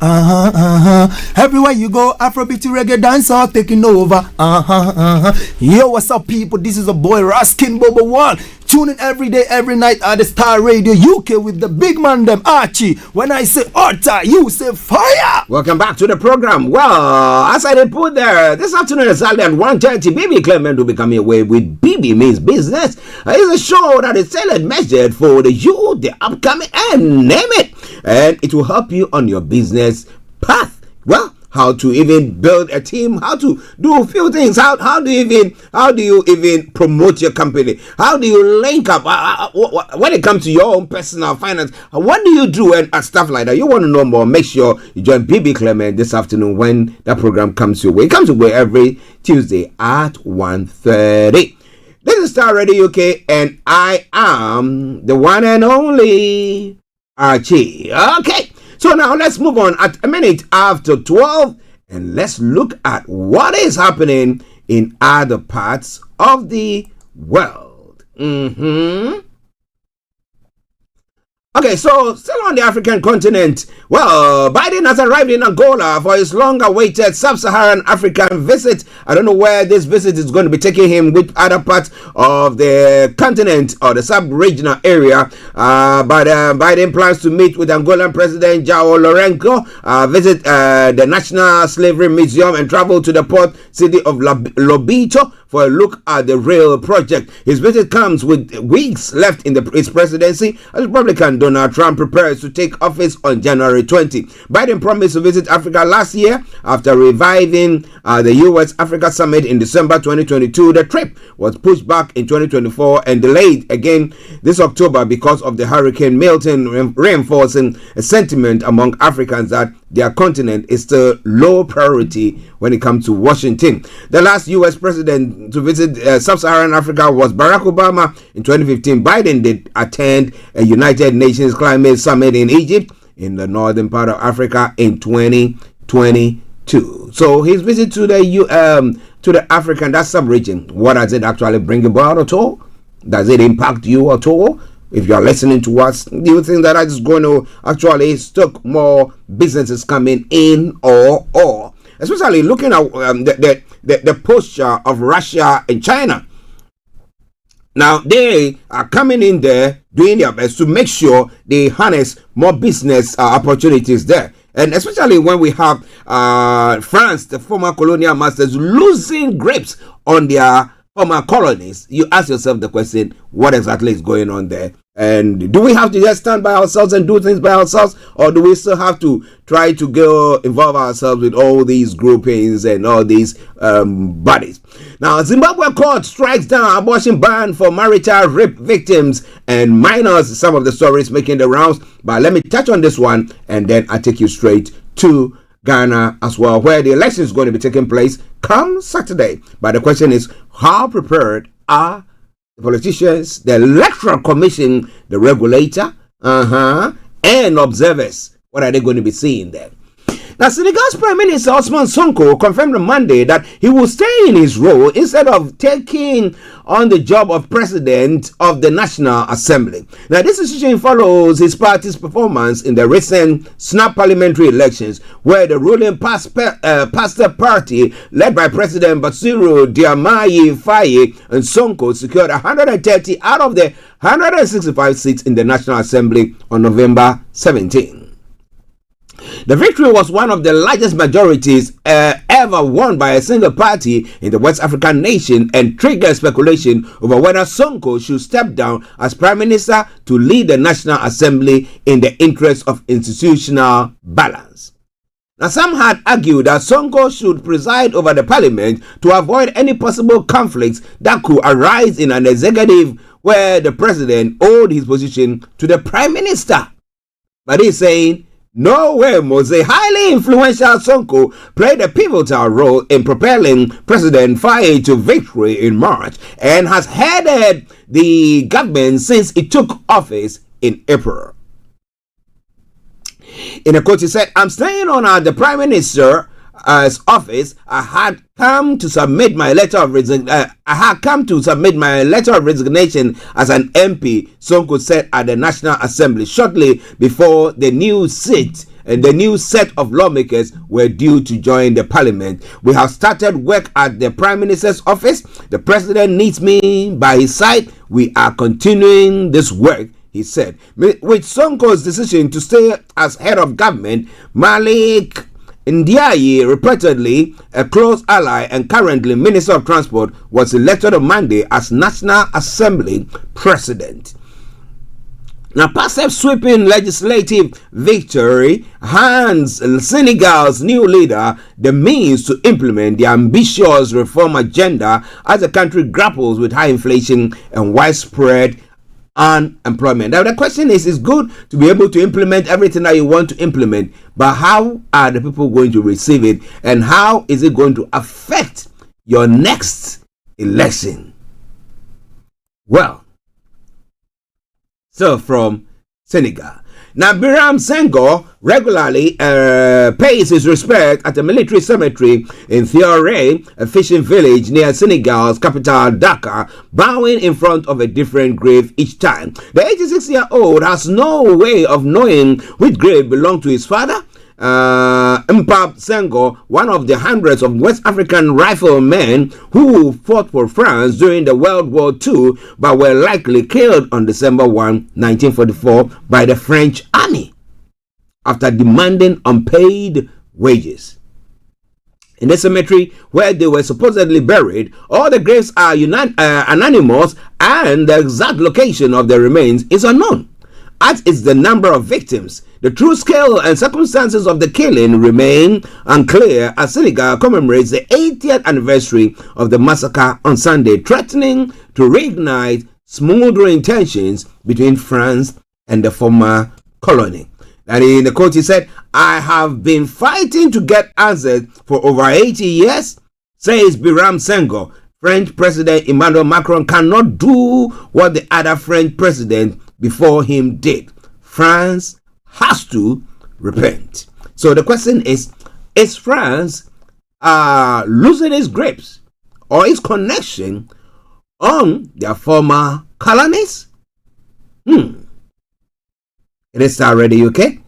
Everywhere you go, Afrobeat reggae dancehall taking over. Yo, what's up, people? This is a boy Raskin Bobo One. Tune in every day, every night at the Starr Radio UK with the big man them Archie. When I say order, you say fire. Welcome back to the program. Well, as I did put there, this afternoon exactly at 1:30, BB Clement will be coming away with BB Means Business. It's a show that is tailored measured for the youth, the upcoming, and name it. And it will help you on your business path. Well, how to even build a team, how to do a few things, how do you even promote your company, how do you link up when it comes to your own personal finance, what do you do, and stuff like that. You want to know more, make sure you join BB Clement this afternoon when that program comes your way. It comes your way every Tuesday at 1:30. This is Starr Radio UK, and I am the one and only Archie. Okay. So now let's move on at a minute after 12 and let's look at what is happening in other parts of the world. Okay, so still on the African continent. Well, Biden has arrived in Angola for his long-awaited sub-Saharan African visit. I don't know where this visit is going to be taking him, with other parts of the continent or the sub-regional area. But Biden plans to meet with Angolan President João Lourenço, visit the National Slavery Museum, and travel to the port city of Lobito for a look at the rail project. His visit comes with weeks left in his presidency as Republican Donald Trump prepares to take office on January 20. Biden promised to visit Africa last year after reviving the U.S.-Africa Summit in December 2022. The trip was pushed back in 2024 and delayed again this October because of the Hurricane Milton, reinforcing a sentiment among Africans that their continent is still low priority when it comes to Washington. The last U.S. president to visit sub-Saharan Africa was Barack Obama in 2015. Biden did attend a United Nations Climate Summit in Egypt in the northern part of Africa in 2022. So his visit to the African, that sub-region, what does it actually bring about at all? Does it impact you at all? If you're listening to us, do you think that is going to actually stoke more businesses coming in, or especially looking at the posture of Russia and China? Now they are coming in there doing their best to make sure they harness more business opportunities there. And especially when we have France, the former colonial masters, losing grips on their former colonies, you ask yourself the question, what exactly is going on there? And do we have to just stand by ourselves and do things by ourselves, or do we still have to try to go involve ourselves with all these groupings and all these bodies? Now, Zimbabwe court strikes down abortion ban for marital rape victims and minors. Some of the stories making the rounds, but let me touch on this one and then I'll take you straight to Ghana as well, where the election is going to be taking place come Saturday. But the question is, how prepared are the politicians, the Electoral Commission, the regulator, and observers. What are they going to be seeing there? Now, Senegal's Prime Minister Ousmane Sonko confirmed on Monday that he will stay in his role instead of taking on the job of President of the National Assembly. Now, this decision follows his party's performance in the recent snap parliamentary elections, where the ruling Pastor Party, led by President Bassirou Diomaye Faye and Sonko, secured 130 out of the 165 seats in the National Assembly on November 17. The victory was one of the largest majorities ever won by a single party in the West African nation and triggered speculation over whether Sonko should step down as Prime Minister to lead the National Assembly in the interest of institutional balance. Now, some had argued that Sonko should preside over the parliament to avoid any possible conflicts that could arise in an executive where the president owed his position to the Prime Minister. But he's saying, no way, Mose. Highly influential Sonko played a pivotal role in propelling President Faye to victory in March and has headed the government since he took office in April. In a quote, he said, "I'm staying on at the Prime Minister's office. I had come to submit my letter of resignation as an MP," Sonko said at the National Assembly shortly before the new seat and the new set of lawmakers were due to join the parliament. "We have started work at the Prime Minister's office. The president needs me by his side. We are continuing this work," he said. With Sonko's decision to stay as head of government, Malik Ndiaye, reportedly a close ally and currently Minister of Transport, was elected on Monday as National Assembly President. Now, Passev's sweeping legislative victory hands Senegal's new leader the means to implement the ambitious reform agenda as the country grapples with high inflation and widespread unemployment. Now, the question is, it's good to be able to implement everything that you want to implement, but how are the people going to receive it, and how is it going to affect your next election? Well, so from Senegal. Now, Biram Senghor regularly pays his respect at a military cemetery in Thioré, a fishing village near Senegal's capital, Dakar, bowing in front of a different grave each time. The 86-year-old has no way of knowing which grave belonged to his father. Mpap Senghor, one of the hundreds of West African riflemen who fought for France during the World War II but were likely killed on December 1, 1944 by the French army after demanding unpaid wages. In the cemetery where they were supposedly buried, all the graves are anonymous and the exact location of the remains is unknown, as is the number of victims. The true scale and circumstances of the killing remain unclear as Senegal commemorates the 80th anniversary of the massacre on Sunday, threatening to reignite smoldering tensions between France and the former colony. And in the quote, he said, "I have been fighting to get answers for over 80 years, says Biram Senghor. French President Emmanuel Macron cannot do what the other French president before him did. France has to repent." So the question is France losing its grips or its connection on their former colonies? It is Starr Radio UK.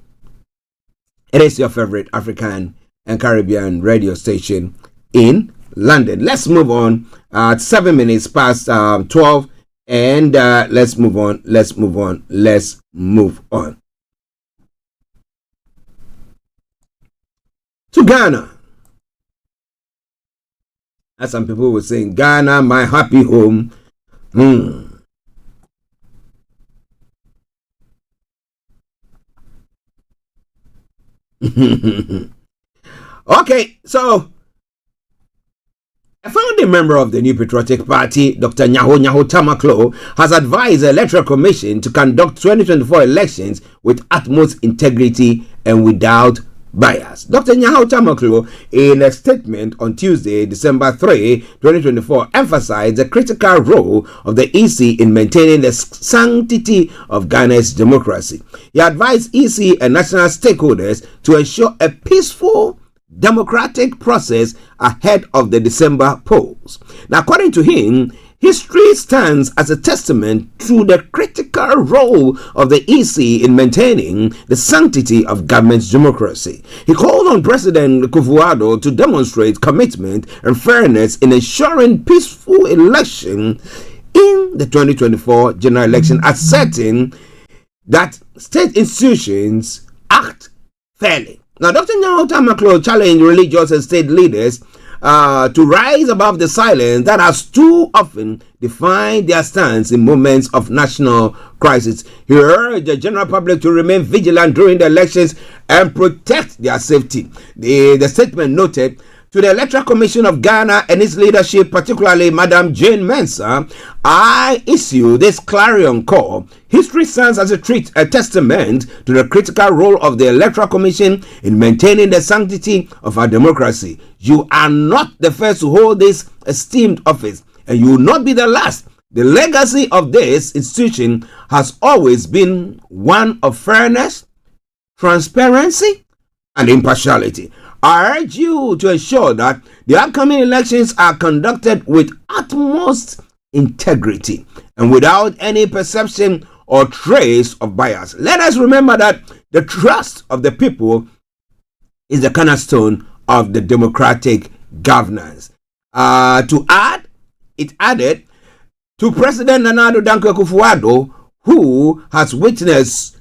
It is your favorite African and Caribbean radio station in London. Let's move on. 7 minutes past 12. And let's move on. To Ghana. As some people were saying, Ghana, my happy home. Okay, so a founding member of the New Patriotic Party, Dr. Nyaho Tamaklo, has advised the Electoral Commission to conduct 2024 elections with utmost integrity and without bias. Dr. Nyahau Tamaklo, in a statement on Tuesday, December 3, 2024, emphasized the critical role of the EC in maintaining the sanctity of Ghana's democracy. He advised EC and national stakeholders to ensure a peaceful democratic process ahead of the December polls. Now, according to him, history stands as a testament to the critical role of the EC in maintaining the sanctity of government's democracy. He called on President Akufo-Addo to demonstrate commitment and fairness in ensuring peaceful election in the 2024 general election, asserting that state institutions act fairly. Now, Dr. Nyahau Tamaklo challenged religious and state leaders to rise above the silence that has too often defined their stance in moments of national crisis. He urged the general public to remain vigilant during the elections and protect their safety. The statement noted, to the Electoral Commission of Ghana and its leadership, particularly Madam Jane Mensah, I issue this clarion call. History stands as a testament to the critical role of the Electoral Commission in maintaining the sanctity of our democracy. You are not the first to hold this esteemed office, and you will not be the last. The legacy of this institution has always been one of fairness, transparency, and impartiality. I urge you to ensure that the upcoming elections are conducted with utmost integrity and without any perception or trace of bias. Let us remember that the trust of the people is the cornerstone of the democratic governance. To add, it added to President Nana Addo Dankwa Akufo-Addo, who has witnessed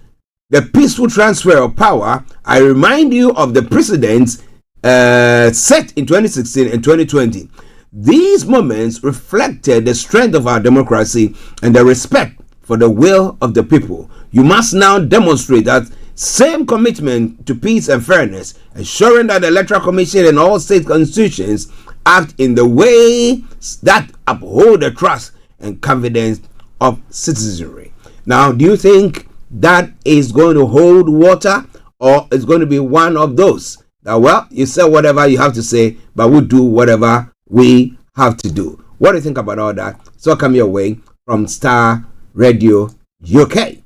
the peaceful transfer of power. I remind you of the precedents set in 2016 and 2020. These moments reflected the strength of our democracy and the respect for the will of the people. You must now demonstrate that same commitment to peace and fairness, ensuring that the Electoral Commission and all state constitutions act in the way that uphold the trust and confidence of citizenry. Now, do you think that is going to hold water, or is going to be one of those that, well, you say whatever you have to say, but we'll do whatever we have to do? What do you think about all that? So come your way from Starr Radio UK.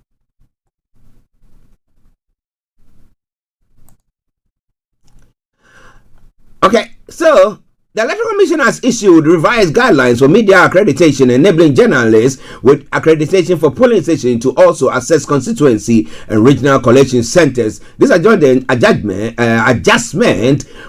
Okay, so the Electoral Commission has issued revised guidelines for media accreditation, enabling journalists with accreditation for polling stations to also access constituency and regional collection centers. This adjustment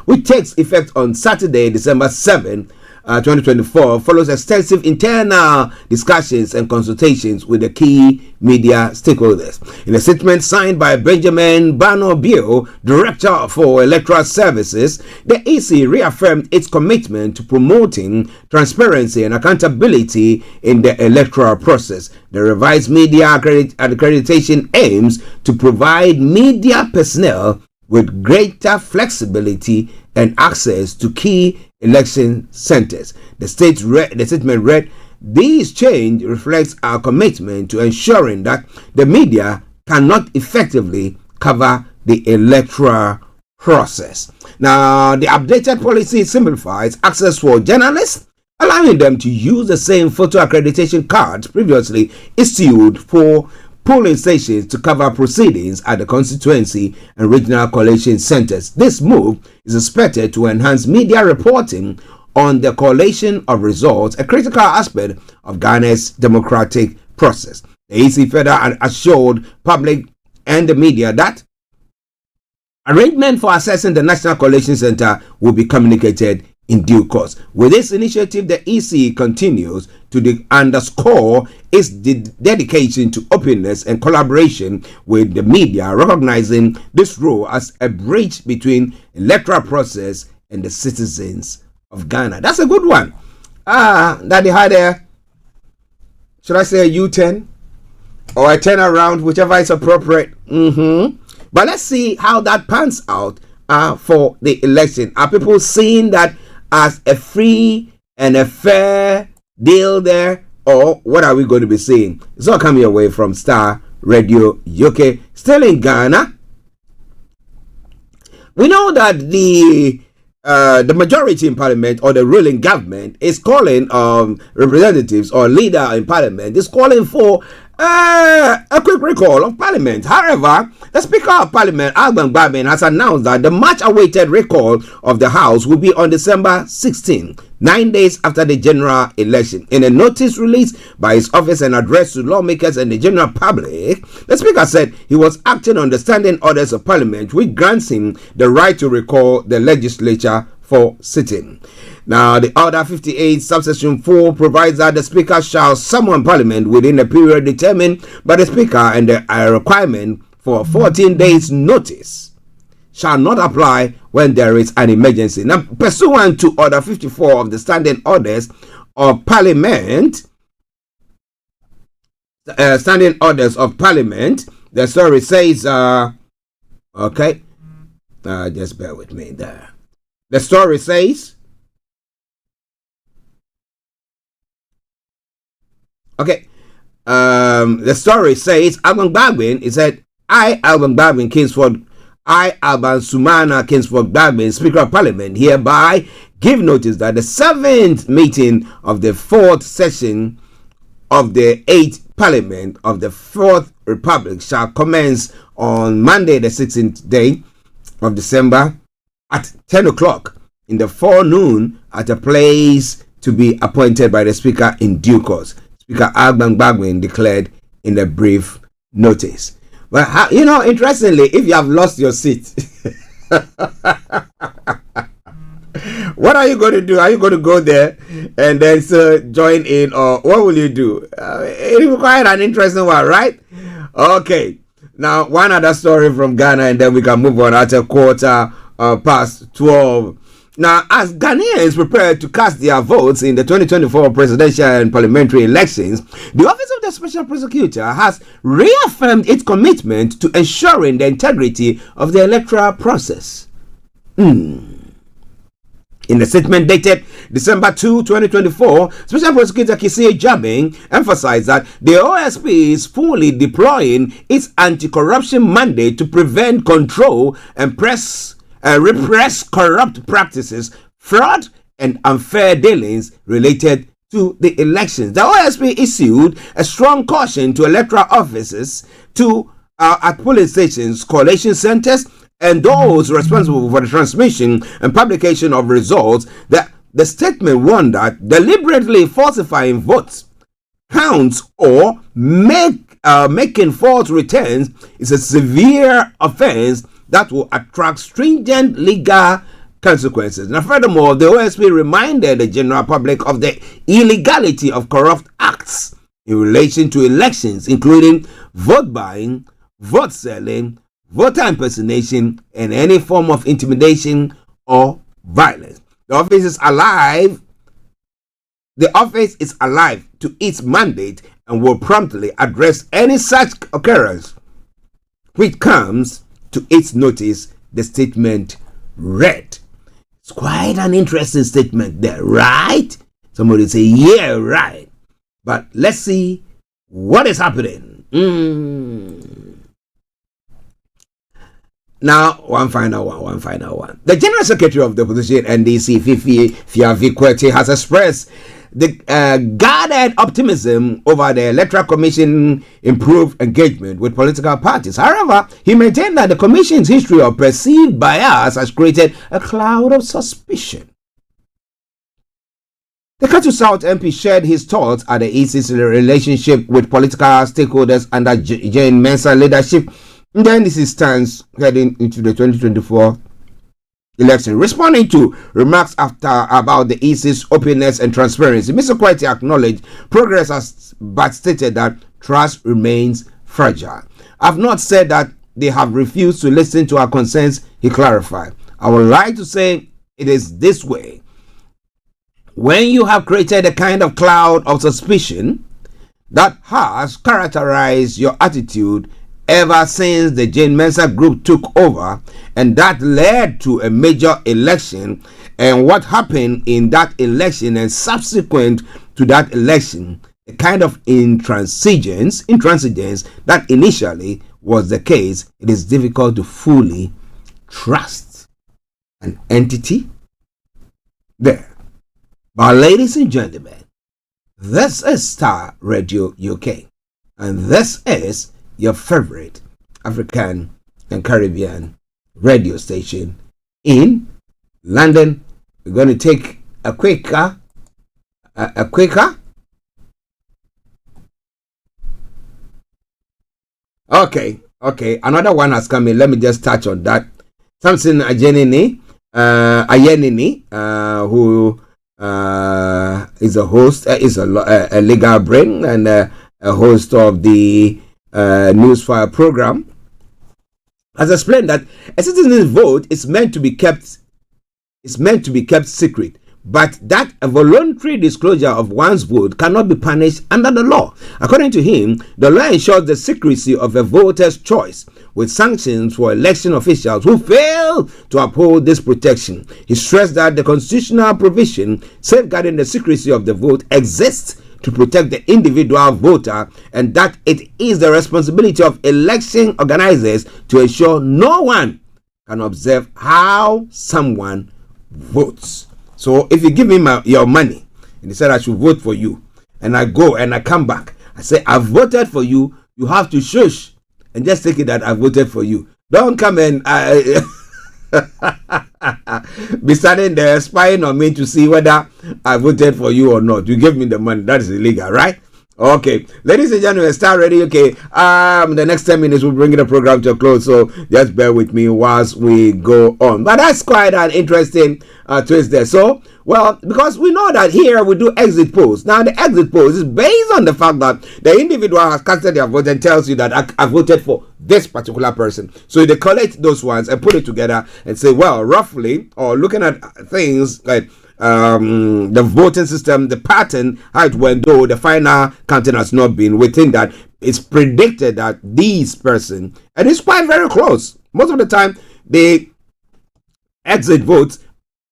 which takes effect on Saturday, December 7, 2024, follows extensive internal discussions and consultations with the key media stakeholders. In a statement signed by Benjamin Bano-Bio, Director for Electoral Services, the EC reaffirmed its commitment to promoting transparency and accountability in the electoral process. The revised media accreditation aims to provide media personnel with greater flexibility and access to key election centers. The statement read, "This change reflects our commitment to ensuring that the media cannot effectively cover the electoral process." Now, the updated policy simplifies access for journalists, allowing them to use the same photo accreditation cards previously issued for polling stations to cover proceedings at the constituency and regional collation centers. This move is expected to enhance media reporting on the collation of results, a critical aspect of Ghana's democratic process. The EC further assured public and the media that arrangement for accessing the National Collation Center will be communicated in due course. With this initiative, the EC continues to underscore its dedication to openness and collaboration with the media, recognizing this role as a bridge between electoral process and the citizens of Ghana. That's a good one. That they had a, should I say, a U-turn or a turnaround, whichever is appropriate. But let's see how that pans out for the election. Are people seeing that as a free and a fair deal there, or what are we going to be seeing? It's all coming away from Starr Radio UK, still in Ghana. we know that the majority in parliament or the ruling government is calling representatives or leader in parliament is calling for a quick recall of parliament. However, the Speaker of Parliament, Alban Babin, has announced that the much-awaited recall of the House will be on December 16, 9 days after the general election. In a notice released by his office and addressed to lawmakers and the general public, the Speaker said he was acting on the standing orders of Parliament, which grants him the right to recall the legislature for sitting. Now, the Order 58, subsection 4, provides that the Speaker shall summon Parliament within a period determined by the Speaker, and the requirement for 14 days notice shall not apply when there is an emergency. Now, pursuant to Order 54 of the Standing Orders of Parliament, the story says, just bear with me there. The story says, the story says, Alban Babin, he said, I, Alban Babin, Kingsford, I, Alban Sumana, Kingsford Babin, Speaker of Parliament, hereby give notice that the 7th meeting of the 4th session of the 8th Parliament of the 4th Republic shall commence on Monday, the 16th day of December at 10 o'clock in the forenoon at a place to be appointed by the Speaker in due course. Speaker Alban Babin declared in a brief notice. But, interestingly, if you have lost your seat, what are you going to do? Are you going to go there and then join in, or what will you do? It will be quite an interesting one, right? Okay. Now, one other story from Ghana, and then we can move on at 12:15. Now, as Ghanaians prepare to cast their votes in the 2024 presidential and parliamentary elections, the Office of the Special Prosecutor has reaffirmed its commitment to ensuring the integrity of the electoral process. In a statement dated December 2, 2024, Special Prosecutor Kissie Jabing emphasized that the OSP is fully deploying its anti-corruption mandate to prevent, control, and repress corrupt practices, fraud, and unfair dealings related to the elections. The OSP issued a strong caution to electoral officers at polling stations, collation centers, and those responsible for the transmission and publication of results. The statement warned that deliberately falsifying votes, counts, or making false returns is a severe offense that will attract stringent legal consequences. Now, furthermore, the OSP reminded the general public of the illegality of corrupt acts in relation to elections, including vote buying, vote selling, voter impersonation, and any form of intimidation or violence. The office is alive to its mandate and will promptly address any such occurrence which comes to its notice, the statement read. It's quite an interesting statement there, right? Somebody say, yeah, right. But let's see what is happening. Now, one final one. The General Secretary of the Opposition, NDC, Fifi Fiavikwete, has expressed the guarded optimism over the Electoral Commission improved engagement with political parties. However, he maintained that the Commission's history of perceived bias has created a cloud of suspicion. The Katu South MP shared his thoughts at the EC's relationship with political stakeholders under Jane Mensah leadership. And then this is stance heading into the 2024 election. Responding to remarks about the EC's openness and transparency, Mr. Koiki acknowledged progress but stated that trust remains fragile. I've not said that they have refused to listen to our concerns, he clarified. I would like to say it is this way. When you have created a kind of cloud of suspicion that has characterized your attitude ever since the Jane Mensah group took over, and that led to a major election, and what happened in that election and subsequent to that election, a kind of intransigence that initially was the case, it is difficult to fully trust an entity there. But ladies and gentlemen, this is Star Radio UK, and this is your favorite African and Caribbean radio station in London. We're going to take a quicker. Okay. Another one has come in. Let me just touch on that. Samson Ayenini, who is a host, is a legal brain and a host of the Newsfire program, has explained that a citizen's vote is meant to be kept secret, but that a voluntary disclosure of one's vote cannot be punished under the law. According to him, the law ensures the secrecy of a voter's choice, with sanctions for election officials who fail to uphold this protection. He stressed that the constitutional provision safeguarding the secrecy of the vote exists to protect the individual voter, and that it is the responsibility of election organizers to ensure no one can observe how someone votes. So if you give me your money and you said I should vote for you, and I go and I come back, I say I voted for you, you have to shush and just take it that I voted for you. Don't come and be standing there spying on me to see whether I voted for you or not. You give me the money. That is illegal, right? Okay, ladies and gentlemen, Star Radio UK. The next 10 minutes we'll bring the program to a close, so just bear with me whilst we go on. But that's quite an interesting twist there. So, well, because we know that here we do exit polls. Now, the exit polls is based on the fact that the individual has casted their vote and tells you that I voted for this particular person. So they collect those ones and put it together and say, well, roughly, or looking at things like the voting system, the pattern, how it went, though the final counting has not been, we think that it's predicted that these person, and it's quite very close. Most of the time, the exit votes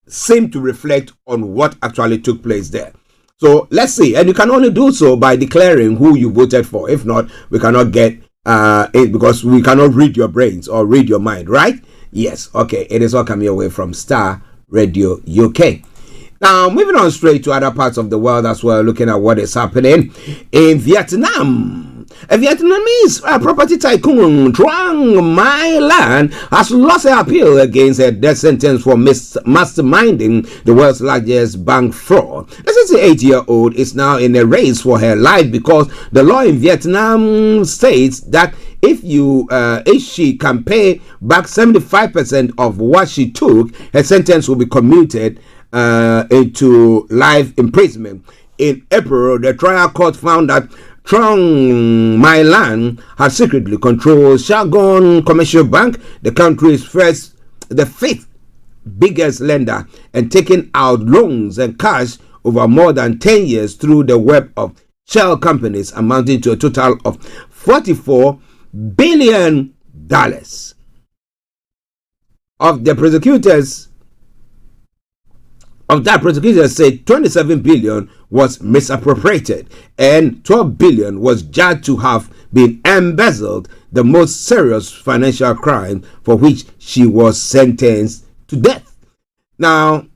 seem to reflect on what actually took place there. So let's see, and you can only do so by declaring who you voted for. If not, we cannot get it, because we cannot read your brains or read your mind, right? Yes, okay, it is all coming away from Star Radio UK. Now, moving on straight to other parts of the world as well, looking at what is happening in Vietnam. A Vietnamese property tycoon, Truong My Lan, has lost her appeal against a death sentence for masterminding the world's largest bank fraud. The 68-year-old is now in a race for her life because the law in Vietnam states that if she can pay back 75% of what she took, her sentence will be commuted into life imprisonment. In April, the trial court found that Truong My Lan had secretly controlled Saigon Commercial Bank, the country's the fifth biggest lender, and taken out loans and cash over more than 10 years through the web of shell companies, amounting to a total of $44 billion. Of that, prosecutors said 27 billion was misappropriated and 12 billion was judged to have been embezzled, the most serious financial crime for which she was sentenced to death. Now,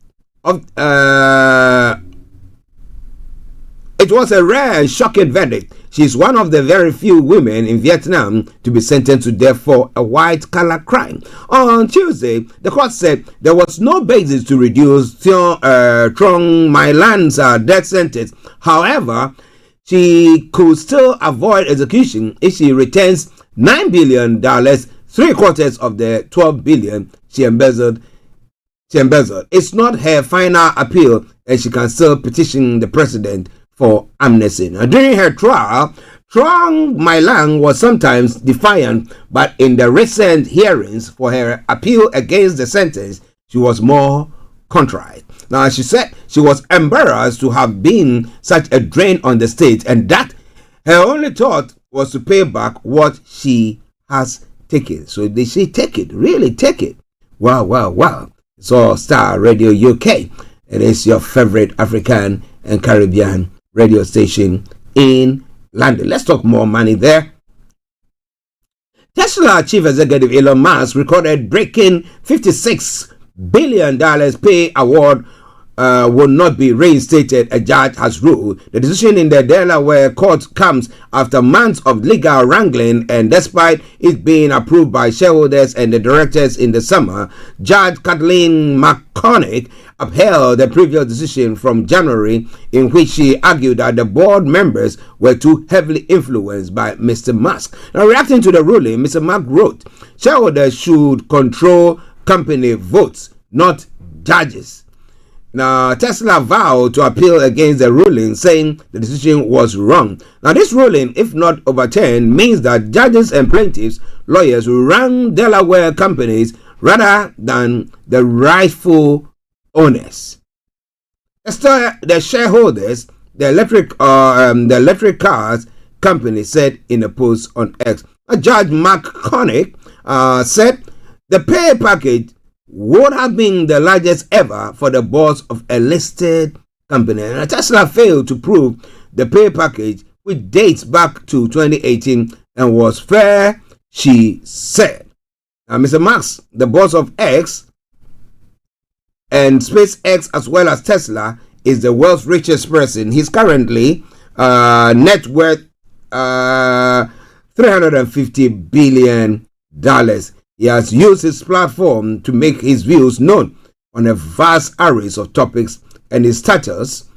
it was a rare and shocking verdict. She is one of the very few women in Vietnam to be sentenced to death for a white-collar crime. On Tuesday, the court said there was no basis to reduce Truong My Lan's death sentence. However, she could still avoid execution if she returns $9 billion, 3/4 of the $12 billion she embezzled. It's not her final appeal, and she can still petition the president for amnesty. Now, during her trial, Truong My Lan was sometimes defiant, but in the recent hearings for her appeal against the sentence, she was more contrite. Now, she said she was embarrassed to have been such a drain on the state, and that her only thought was to pay back what she has taken. So did she take it? Really take it? Wow. So Star Radio UK. It is your favorite African and Caribbean radio station in London. Let's talk more money there. Tesla chief executive Elon Musk recorded breaking $56 billion pay award will not be reinstated, a judge has ruled. The decision in the Delaware court comes after months of legal wrangling, and despite it being approved by shareholders and the directors in the summer, Judge Kathleen McCormick upheld the previous decision from January, in which she argued that the board members were too heavily influenced by Mr. Musk. Now, reacting to the ruling, Mr. Musk wrote, shareholders should control company votes, not judges. Now, Tesla vowed to appeal against the ruling, saying the decision was wrong. Now, this ruling, if not overturned, means that judges and plaintiffs' lawyers will run Delaware companies rather than the rightful owners. The shareholders, the electric cars company, said in a post on X. Judge McCormick said the pay package would have been the largest ever for the boss of a listed company. And Tesla failed to prove the pay package, which dates back to 2018 and was fair, she said. Now, Mr. Musk, the boss of X and SpaceX as well as Tesla, is the world's richest person. He's currently net worth $350 billion. He has used his platform to make his views known on a vast array of topics, and his status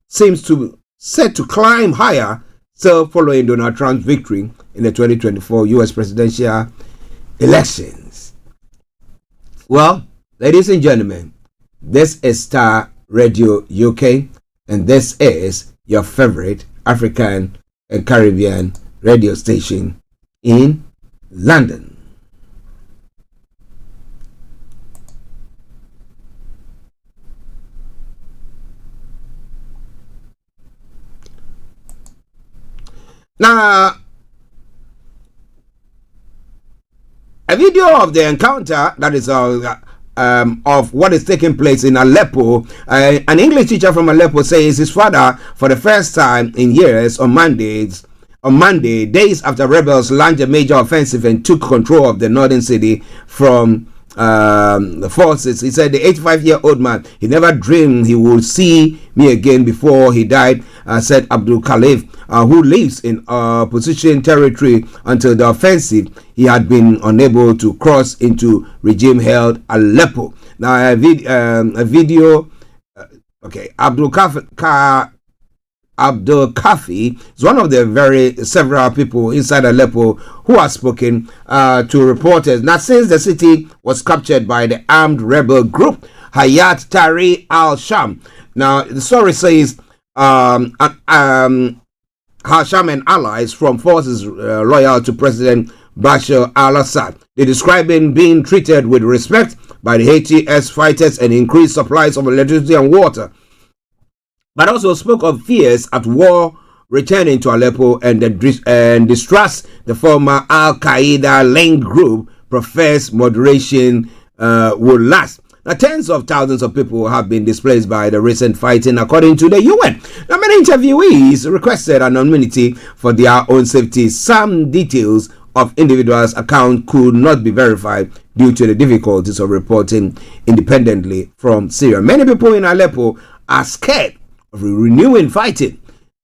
seems to set to climb higher, so following Donald Trump's victory in the 2024 U.S. presidential elections. Well, ladies and gentlemen, this is Star Radio UK, and this is your favorite African and Caribbean radio station in London. Now, a video of the encounter that is of what is taking place in Aleppo. An English teacher from Aleppo says his father, for the first time in years, on Monday, days after rebels launched a major offensive and took control of the northern city from the forces. He said the 85-year-old man, he never dreamed he would see me again before he died, said Abdul Khalif, who lives in opposition territory until the offensive. He had been unable to cross into regime-held Aleppo. Now, a video, Abdul Kafi is one of the several people inside Aleppo who have spoken to reporters. Now, since the city was captured by the armed rebel group Hayat Tahrir al-Sham. Now, the story says Hasham and allies from forces loyal to President Bashar al-Assad. They describe him being treated with respect by the HTS fighters and increased supplies of electricity and water, but also spoke of fears at war returning to Aleppo and distrust the former Al-Qaeda linked group professed moderation will last. Now, tens of thousands of people have been displaced by the recent fighting, according to the UN. Now, many interviewees requested anonymity for their own safety. Some details of individuals' accounts could not be verified due to the difficulties of reporting independently from Syria. Many people in Aleppo are scared of renewing fighting.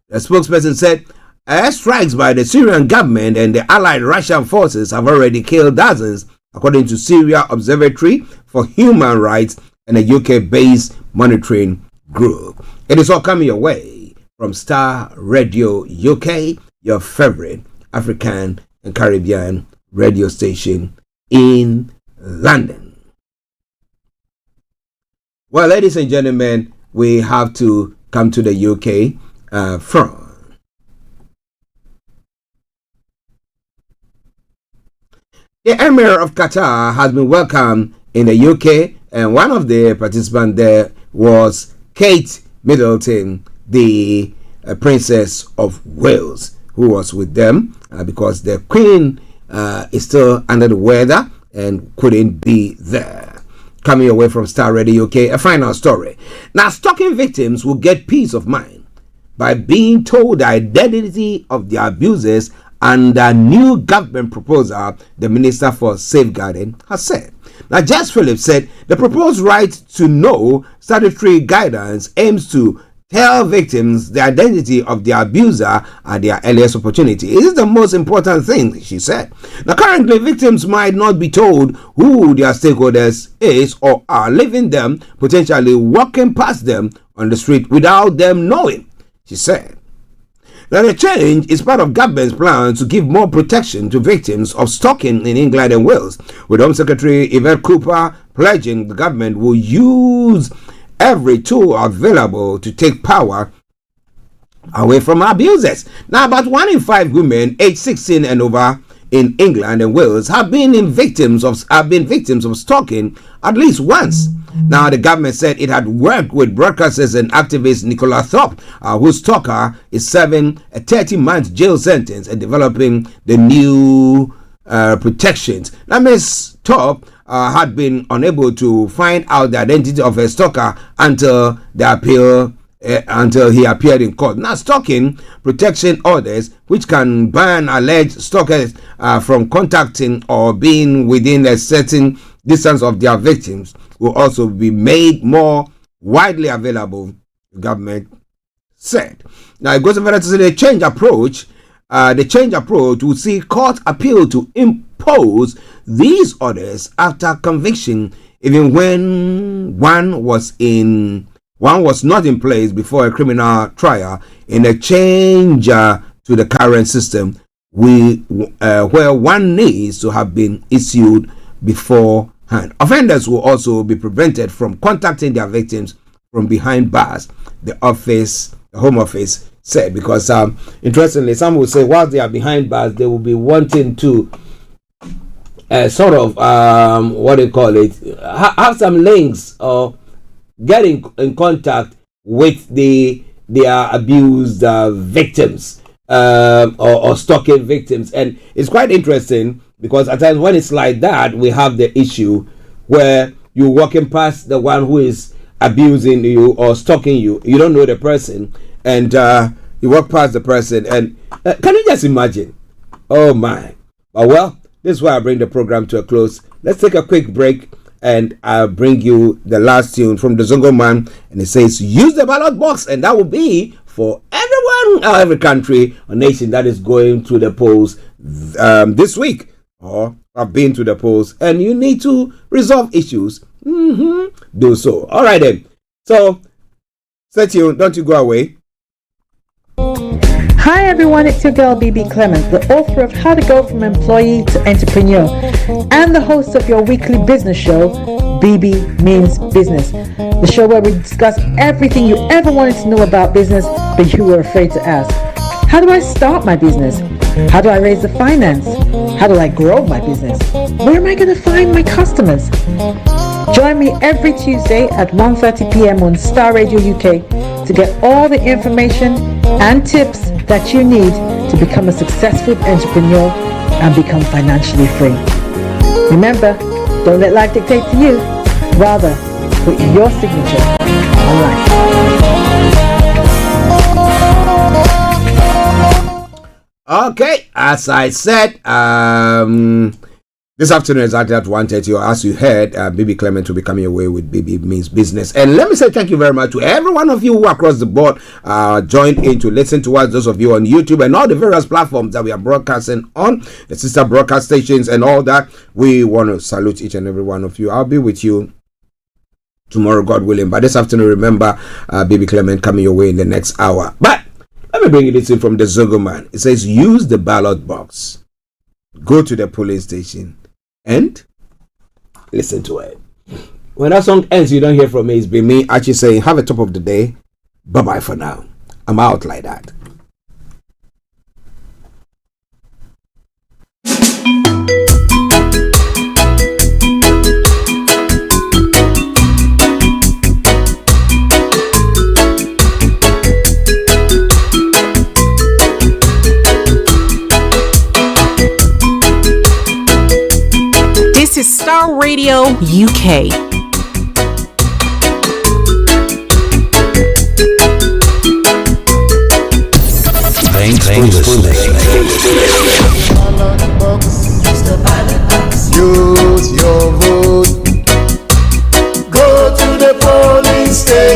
The spokesperson said airstrikes by the Syrian government and the allied Russian forces have already killed dozens, according to Syria Observatory for Human Rights and a UK-based monitoring group. It is all coming your way from Star Radio UK, your favorite African and Caribbean radio station in London. Well, ladies and gentlemen, we have to come to the UK from the Emir of Qatar has been welcomed in the UK, and one of the participants there was Kate Middleton, the Princess of Wales, who was with them because the Queen is still under the weather and couldn't be there. Coming away from Star Radio UK, a final story. Now, stalking victims will get peace of mind by being told the identity of the abusers and a new government proposal, the Minister for Safeguarding has said. Now, Jess Phillips said the proposed right to know statutory guidance aims to tell victims the identity of their abuser at their earliest opportunity. It is the most important thing, she said. Now, currently, victims might not be told who their stakeholders is or are, leaving them potentially walking past them on the street without them knowing, she said. Now, the change is part of government's plan to give more protection to victims of stalking in England and Wales, with Home Secretary Yvette Cooper pledging the government will use every tool available to take power away from abusers. Now, about 1 in 5 women aged 16 and over in England and Wales have been victims of stalking at least once. Now, the government said it had worked with broadcasters and activist Nicola Thorpe, whose stalker is serving a 30-month jail sentence and developing the new protections. Now, Ms. Thorpe had been unable to find out the identity of her stalker until he appeared in court. Now, stalking protection orders, which can ban alleged stalkers from contacting or being within a certain distance of their victims, will also be made more widely available, the government said. Now, it goes further to say the change approach will see court appeal to impose these orders after conviction, even when one was not in place before a criminal trial, in a change to the current system where one needs to have been issued beforehand. Offenders will also be prevented from contacting their victims from behind bars, the Home Office said, because interestingly, some will say while they are behind bars, they will be wanting to have some links or get in contact with their abused victims or stalking victims. And it's quite interesting because at times when it's like that, we have the issue where you're walking past the one who is abusing you or stalking you. You don't know the person, and you walk past the person, and can you just imagine? Oh my. Well, this is why I bring the program to a close. Let's take a quick break, and I'll bring you the last tune from the Zongo Man, and it says use the ballot box, and that will be for everyone, every country or nation that is going to the polls this week or have been to the polls, and you need to resolve issues. Do so. All right then. So stay tuned. Don't you go away. Hi everyone, it's your girl BB Clement, the author of How to Go From Employee to Entrepreneur and the host of your weekly business show, BB Means Business, the show where we discuss everything you ever wanted to know about business but you were afraid to ask. How do I start my business? How do I raise the finance? How do I grow my business? Where am I going to find my customers? Join me every Tuesday at 1:30 p.m. on Starr Radio UK to get all the information and tips that you need to become a successful entrepreneur and become financially free. Remember, don't let life dictate to you. Rather, put your signature on life. Okay, as I said, this afternoon exactly at 1:30, or as you heard, BB Clement will be coming away with BB Means Business. And let me say thank you very much to every one of you who across the board joined in to listen to us, those of you on YouTube and all the various platforms that we are broadcasting on, the sister broadcast stations and all that. We want to salute each and every one of you. I'll be with you tomorrow, God willing. But this afternoon, remember, BB Clement coming your way in the next hour. But let me bring you this in from the Zogo Man. It says, use the ballot box. Go to the polling station and listen to it. When that song ends, you don't hear from me. It's been me, Archie, saying, have a top of the day. Bye-bye for now. I'm out like that. This is Starr Radio UK. Thanks for listening.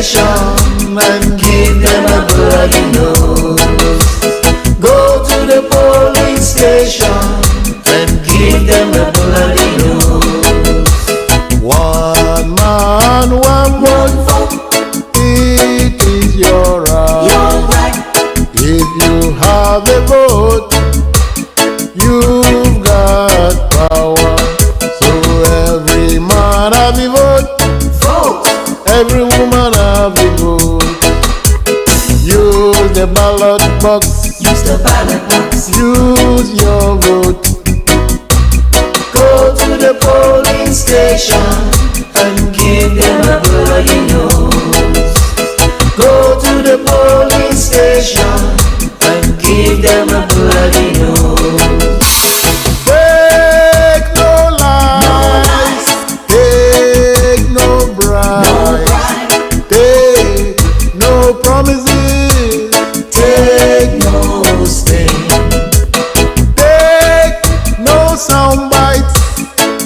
station and give them a bloody nose. Go to the polling station and give them a bloody nose. One man, one vote. It is your right. If you have a vote, you've got power. So every man have a vote. Every woman have a vote. Use the ballot box. Use the ballot box. Use your vote. Go to the polling station and give them a bloody nose. Go to the polling station and give them a bloody nose. Take no lies. Take no bribe. Take no promises. Take no sting. Take no sound bites.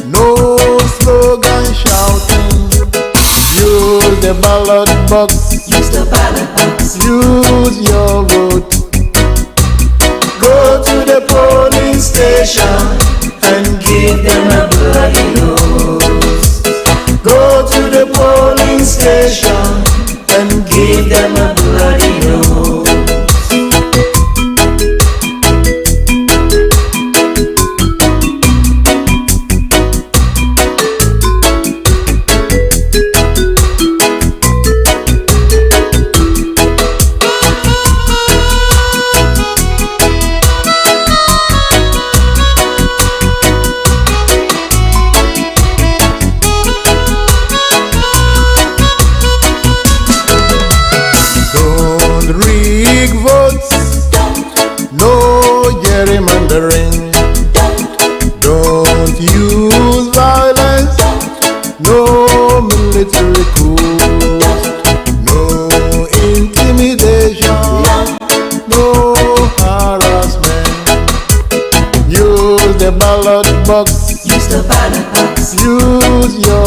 No slogan shouting. Use the ballot box. Use the ballot box. Use your vote. Go to the polling station and give them a bloody nose. Go to the polling station and give them a bloody nose. Don't rig votes. No gerrymandering. Don't use violence. No military coup. No intimidation. No harassment. Use the ballot box. Use the ballot box. Use your